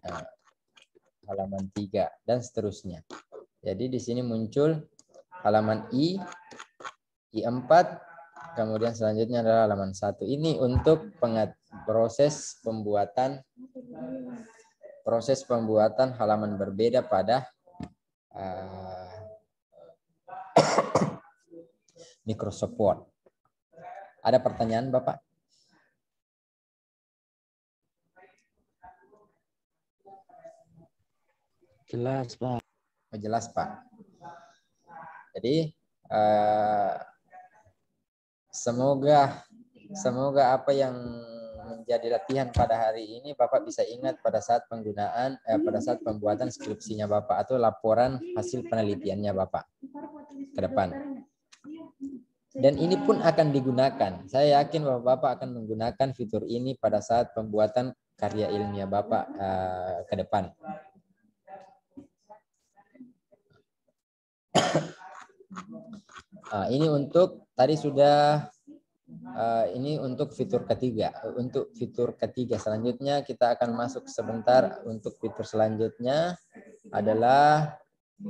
Nah, halaman 3 dan seterusnya. Jadi di sini muncul halaman I4, kemudian selanjutnya adalah halaman 1. Ini untuk proses pembuatan halaman berbeda pada Microsoft Word. Ada pertanyaan Bapak? Jelas Pak. Jelas Pak. Jadi semoga apa yang menjadi latihan pada hari ini Bapak bisa ingat pada saat pembuatan skripsinya Bapak atau laporan hasil penelitiannya Bapak ke depan. Dan ini pun akan digunakan. Saya yakin Bapak-Bapak akan menggunakan fitur ini pada saat pembuatan karya ilmiah Bapak ke depan. Ini untuk tadi sudah ini untuk fitur ketiga. Untuk fitur ketiga selanjutnya kita akan masuk sebentar. Untuk fitur selanjutnya adalah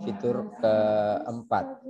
fitur keempat.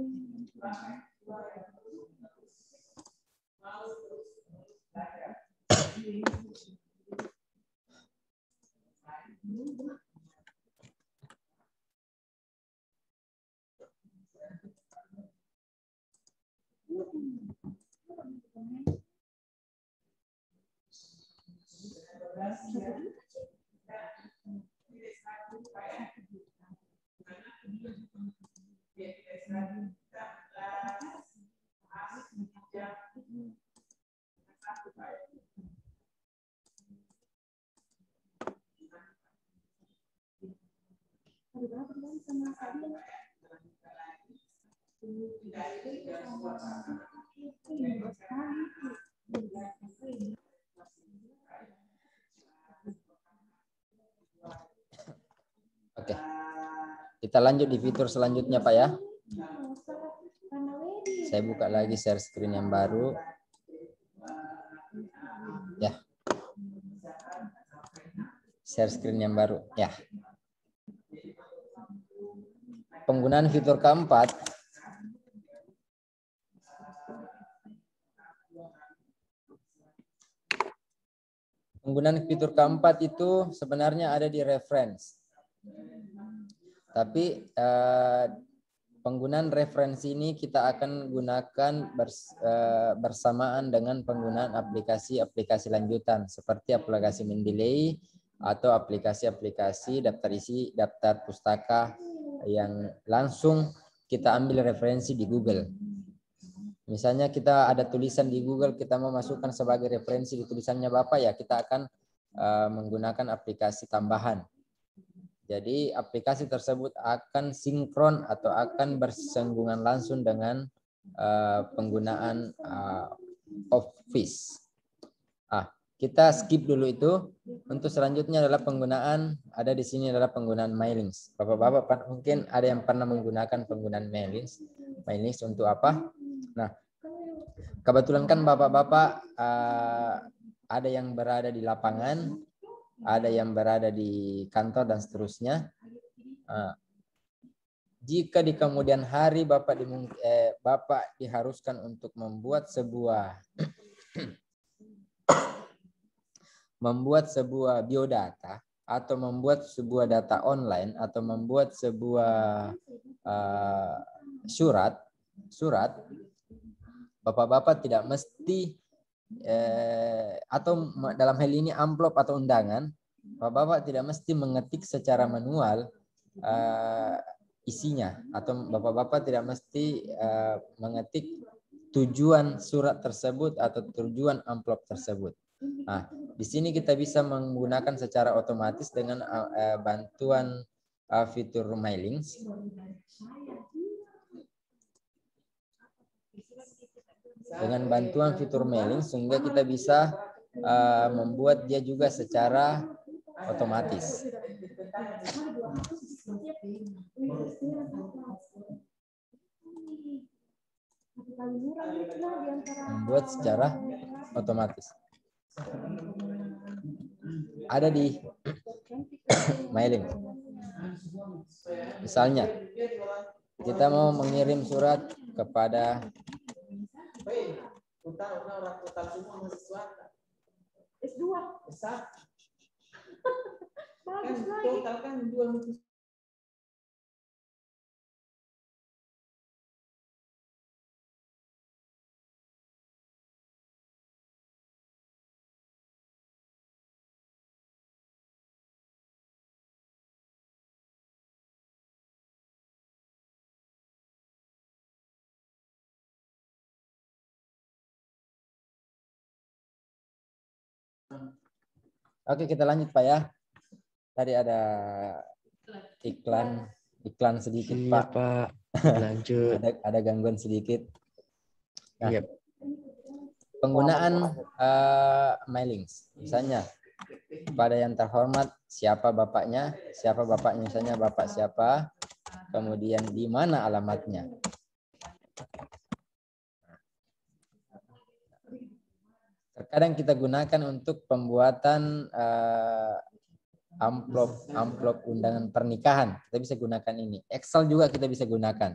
Oke. Kita lanjut di fitur selanjutnya, Pak ya. Saya buka lagi share screen yang baru. Ya. Share screen yang baru. Ya. Penggunaan fitur keempat. Penggunaan fitur keempat itu sebenarnya ada di reference. Tapi penggunaan referensi ini kita akan gunakan bersamaan dengan penggunaan aplikasi-aplikasi lanjutan seperti aplikasi Mendeley atau aplikasi-aplikasi daftar isi, daftar pustaka yang langsung kita ambil referensi di Google. Misalnya kita ada tulisan di Google, kita mau masukkan sebagai referensi di tulisannya Bapak, ya kita akan menggunakan aplikasi tambahan. Jadi aplikasi tersebut akan sinkron atau akan bersinggungan langsung dengan penggunaan Office. Kita skip dulu itu. Untuk selanjutnya adalah penggunaan, ada di sini adalah penggunaan mailings. Bapak-bapak mungkin ada yang pernah menggunakan penggunaan mailings. Mailings untuk apa? Nah, kebetulan kan bapak-bapak ada yang berada di lapangan, ada yang berada di kantor dan seterusnya. Jika di kemudian hari Bapak diharuskan untuk membuat sebuah biodata atau membuat sebuah data online atau membuat sebuah surat, Bapak-bapak tidak mesti atau dalam hal ini amplop atau undangan, Bapak-bapak tidak mesti mengetik secara manual isinya, atau Bapak-bapak tidak mesti mengetik tujuan surat tersebut atau tujuan amplop tersebut. Nah, di sini kita bisa menggunakan secara otomatis dengan bantuan fitur mailings. Dengan bantuan fitur mailing sehingga kita bisa membuat dia juga secara otomatis. Membuat secara otomatis. Ada di mailing. Misalnya, kita mau mengirim surat kepada S2. Bagus lagi. Oke, kita lanjut Pak ya. Tadi ada iklan sedikit Iya, Pak. Pak. Lanjut. ada gangguan sedikit. Nah, Iya. penggunaan mailings, misalnya pada yang terhormat siapa bapaknya, misalnya bapak siapa, kemudian di mana alamatnya. Terkadang kita gunakan untuk pembuatan amplop undangan pernikahan. Kita bisa gunakan ini. Excel juga kita bisa gunakan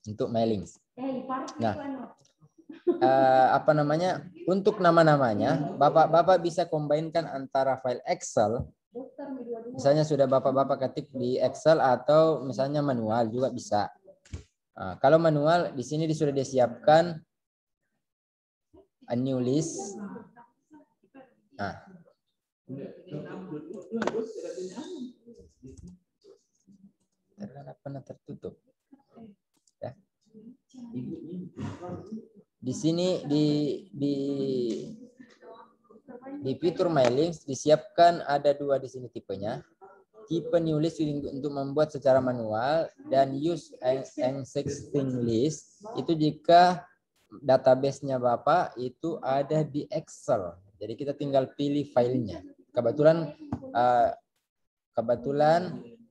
untuk mailing. Nah, untuk nama-namanya, bapak-bapak bisa combine-kan antara file Excel, misalnya sudah bapak-bapak ketik di Excel, atau misalnya manual juga bisa. Nah, kalau manual di sini sudah disiapkan a new list. Nah, pernah tertutup. Ya. Di sini di fitur mailing disiapkan ada 2 di sini tipenya. Tipe new list untuk membuat secara manual, dan use existing list itu jika database-nya Bapak itu ada di Excel. Jadi kita tinggal pilih filenya. Kebetulan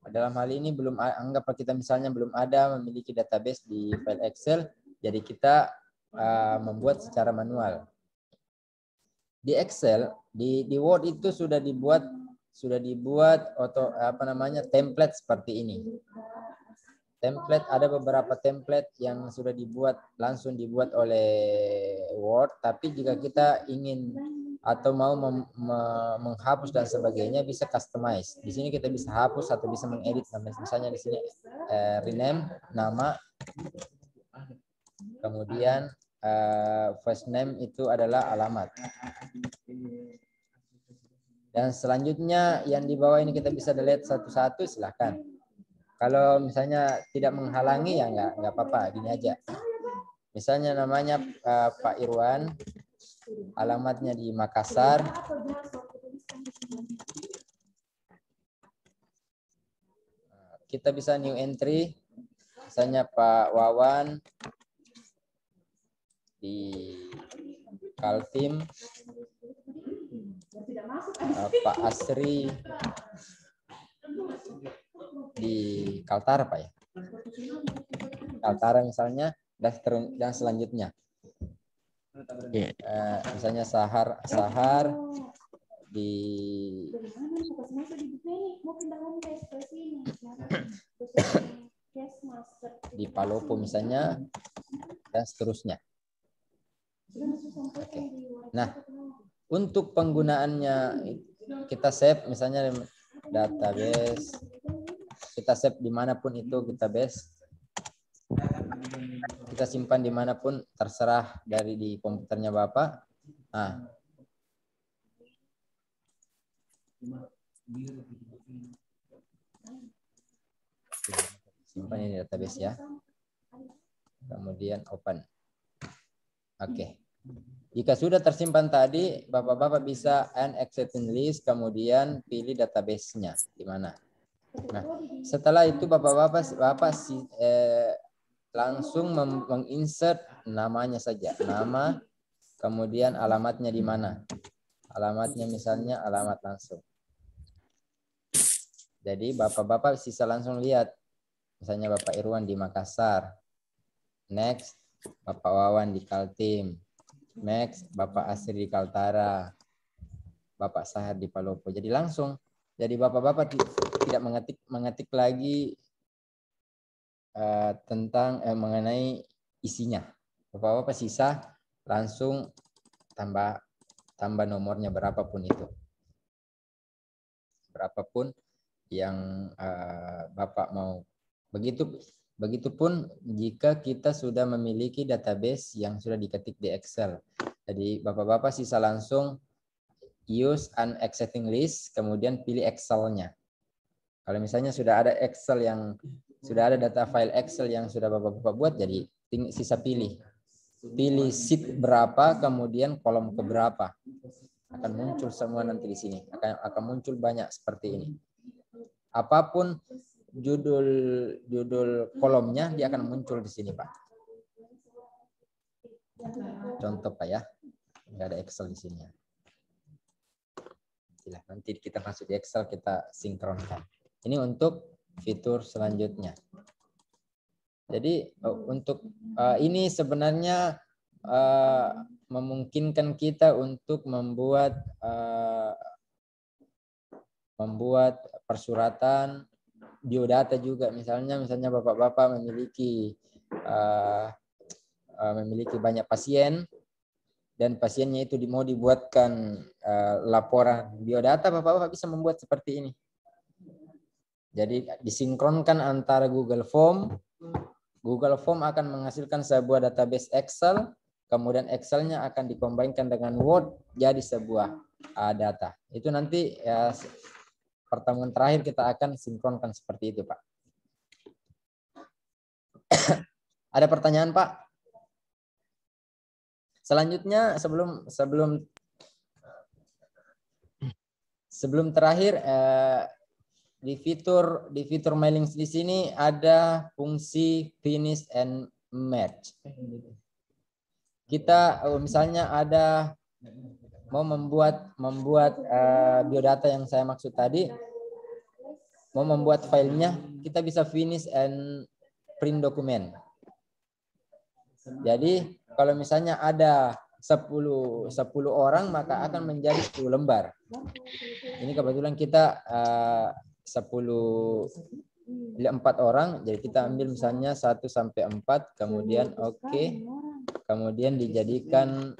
dalam hal ini belum, anggap kita misalnya belum ada memiliki database di file Excel, jadi kita membuat secara manual. Di Excel, di Word itu sudah dibuat template seperti ini. Template, ada beberapa template yang sudah langsung dibuat oleh Word, tapi jika kita ingin atau mau menghapus dan sebagainya, bisa customize. Di sini kita bisa hapus atau bisa mengedit, misalnya di sini rename nama, kemudian first name itu adalah alamat. Dan selanjutnya yang di bawah ini kita bisa delete satu-satu, silahkan. Kalau misalnya tidak menghalangi ya nggak apa-apa, gini aja. Misalnya namanya Pak Irwan, alamatnya di Makassar. Kita bisa new entry, misalnya Pak Wawan di Kaltim, Pak Asri di Kaltara, Pak ya. Kaltara misalnya, dan selanjutnya. Misalnya Sahar di Palopo misalnya, dan seterusnya. Oke. Nah, untuk penggunaannya kita save, misalnya database, kita save dimanapun itu database, kita simpan dimanapun, terserah dari di komputernya Bapak. Nah, simpan ini database ya, kemudian open. Oke. Jika sudah tersimpan tadi, Bapak-bapak bisa add existing list, kemudian pilih database-nya di mana. Nah, setelah itu Bapak langsung menginsert namanya saja, nama, kemudian alamatnya di mana. Alamatnya misalnya alamat langsung. Jadi Bapak-bapak bisa langsung lihat, misalnya Bapak Irwan di Makassar, next Bapak Wawan di Kaltim, next Bapak Asri di Kaltara, Bapak Sahar di Palopo. Jadi langsung, jadi Bapak-bapak tidak mengetik lagi tentang mengenai isinya. Bapak-bapak sisa langsung tambah nomornya berapapun itu, berapapun yang Bapak mau. Begitupun jika kita sudah memiliki database yang sudah diketik di Excel. Jadi Bapak-bapak sisa langsung use an existing list, kemudian pilih Excel-nya. Kalau misalnya sudah ada data file Excel yang sudah Bapak-bapak buat, jadi sisa pilih sheet berapa, kemudian kolom keberapa. Akan muncul semua nanti di sini. Akan muncul banyak seperti ini. Apapun judul kolomnya dia akan muncul di sini, Pak. Contoh, Pak ya. Nggak ada Excel di sini. Nanti kita masuk di Excel, kita sinkronkan. Ini untuk fitur selanjutnya. Jadi untuk ini sebenarnya memungkinkan kita untuk membuat persuratan biodata juga. Misalnya bapak-bapak memiliki banyak pasien dan pasiennya itu mau dibuatkan laporan biodata, bapak-bapak bisa membuat seperti ini. Jadi disinkronkan antara Google Form. Google Form akan menghasilkan sebuah database Excel, kemudian Excel-nya akan dikombinkan dengan Word jadi sebuah data. Itu nanti ya, pertemuan terakhir kita akan sinkronkan seperti itu, Pak. Ada pertanyaan, Pak? Selanjutnya sebelum terakhir di fitur mailing di sini ada fungsi finish and merge. Kita misalnya ada mau membuat biodata yang saya maksud tadi, mau membuat filenya, kita bisa finish and print dokumen. Jadi kalau misalnya ada 10 orang, maka akan menjadi 10 lembar. Ini kebetulan kita 4 orang, jadi kita ambil misalnya 1 sampai 4, kemudian kemudian dijadikan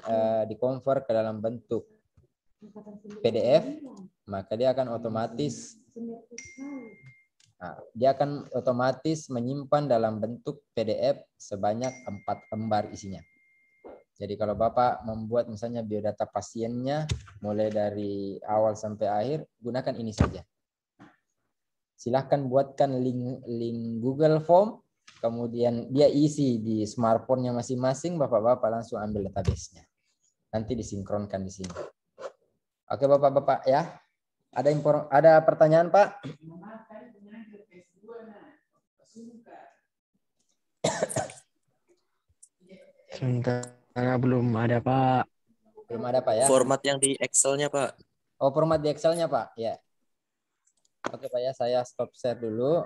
dikonvert ke dalam bentuk PDF, maka dia akan otomatis menyimpan dalam bentuk PDF sebanyak 4 lembar isinya. Jadi kalau Bapak membuat misalnya biodata pasiennya mulai dari awal sampai akhir, gunakan ini saja. Silahkan buatkan link Google Form, kemudian dia isi di smartphone-nya masing-masing, Bapak-bapak langsung ambil database-nya. Nanti disinkronkan di sini. Oke, Bapak-bapak ya. Ada pertanyaan, Pak? Sementara belum ada, Pak. Belum ada, Pak ya. Format yang di Excel-nya, Pak. Oh, format di Excel-nya, Pak. Ya. Oke, Pak ya, saya stop share dulu.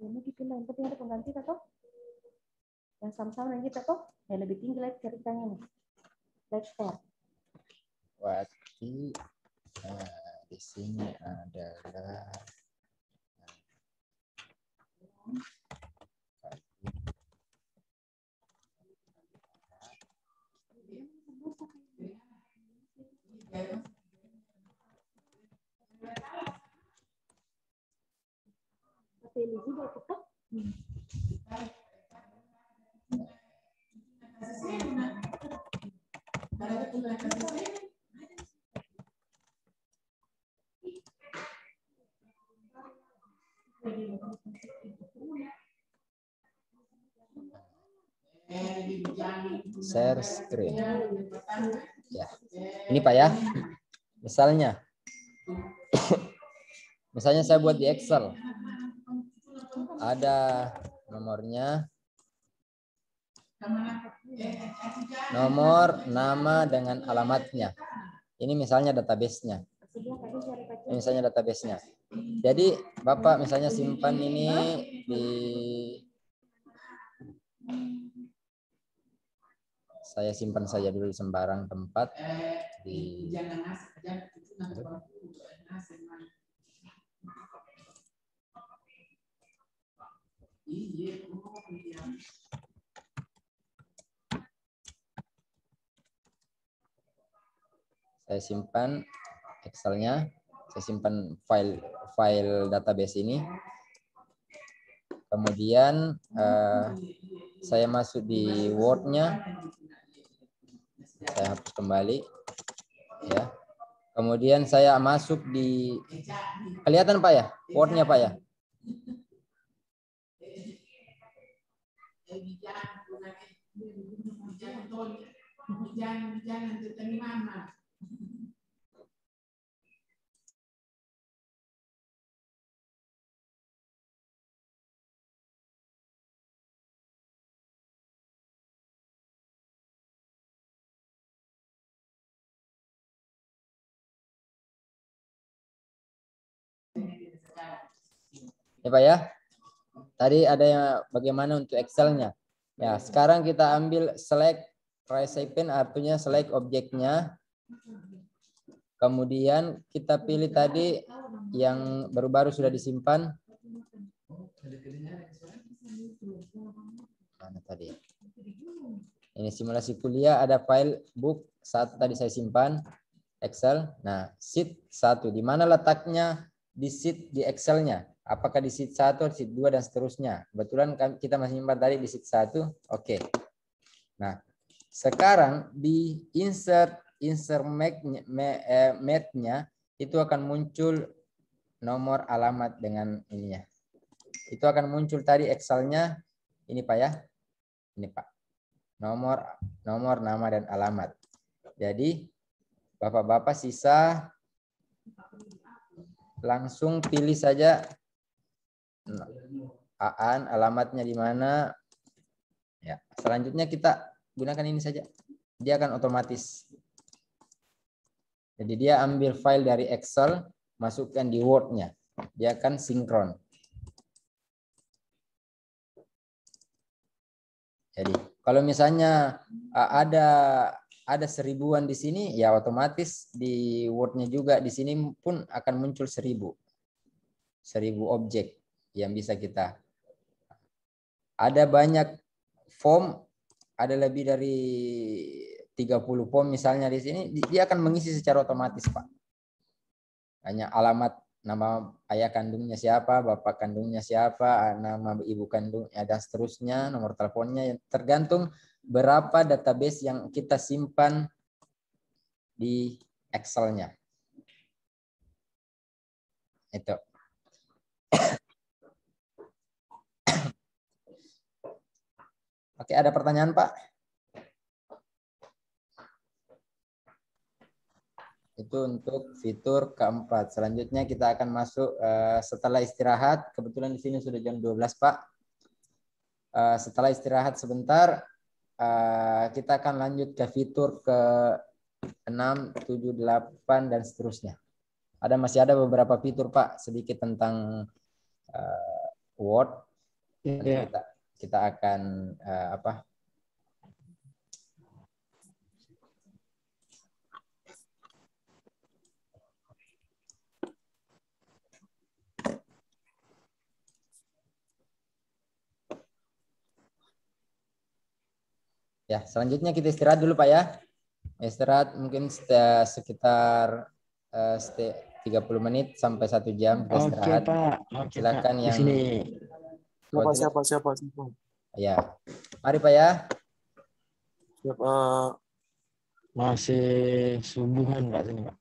Ini dipindah, yang penting ada pengganti atau yang sama-sama dengan kita toh, yang lebih tinggi lagi ceritanya nih. Let's start. Berarti di sini adalah share screen. Ya. Ini Pak ya. Misalnya saya buat di Excel. Ada nomornya. Nomor, nama dengan alamatnya. Ini misalnya database-nya. Ini misalnya database-nya. Jadi Bapak misalnya simpan ini di saya simpan saja dulu di sembarang tempat di Saya simpan Excel-nya, saya simpan file database ini. Kemudian saya masuk di Word-nya, saya hapus kembali, ya. Kemudian saya masuk di, kelihatan Pak ya, Word-nya Pak ya. Ya Pak ya. Tadi ada yang bagaimana untuk Excel-nya. Ya, sekarang kita ambil select recipient, artinya select objeknya. Kemudian kita pilih tadi yang baru-baru sudah disimpan. Mana tadi? Ini simulasi kuliah, ada file book 1 tadi saya simpan Excel. Nah, sheet 1 di mana letaknya di sheet di Excel-nya? Apakah di sheet 1, sheet 2 dan seterusnya? Kebetulan kita masih simpan tadi di sheet 1. Oke. Nah, sekarang di insert map-nya itu akan muncul nomor alamat dengan ininya. Itu akan muncul tadi Excel-nya ini Pak ya. Ini Pak. Nomor, nama dan alamat. Jadi Bapak-bapak sisa langsung pilih saja Aan, alamatnya di mana. Ya, selanjutnya kita gunakan ini saja. Dia akan otomatis. Jadi dia ambil file dari Excel, masukkan di Word-nya. Dia akan sinkron. Jadi kalau misalnya ada 1000-an di sini, ya otomatis di Word-nya juga di sini pun akan muncul 1000 objek yang bisa kita. Ada banyak form, ada lebih dari 30 form misalnya di sini, dia akan mengisi secara otomatis Pak. Hanya alamat, nama ayah kandungnya siapa, bapak kandungnya siapa, nama ibu kandungnya dan seterusnya, nomor teleponnya, yang tergantung berapa database yang kita simpan di Excel-nya. Itu. Oke, ada pertanyaan Pak? Itu untuk fitur keempat. Selanjutnya kita akan masuk setelah istirahat. Kebetulan di sini sudah jam 12 Pak. Setelah istirahat sebentar, kita akan lanjut ke fitur ke 6, 7, 8 dan seterusnya. Masih ada beberapa fitur Pak, sedikit tentang Word. Nanti kita akan ya, selanjutnya kita istirahat dulu Pak ya. Istirahat mungkin sekitar 30 menit sampai 1 jam kita istirahat. Oke Pak. Oke, silakan Pak. Yang di sini. Siapa? Ya, mari Pak ya. Siapa? Masih subuhan Pak sini Pak.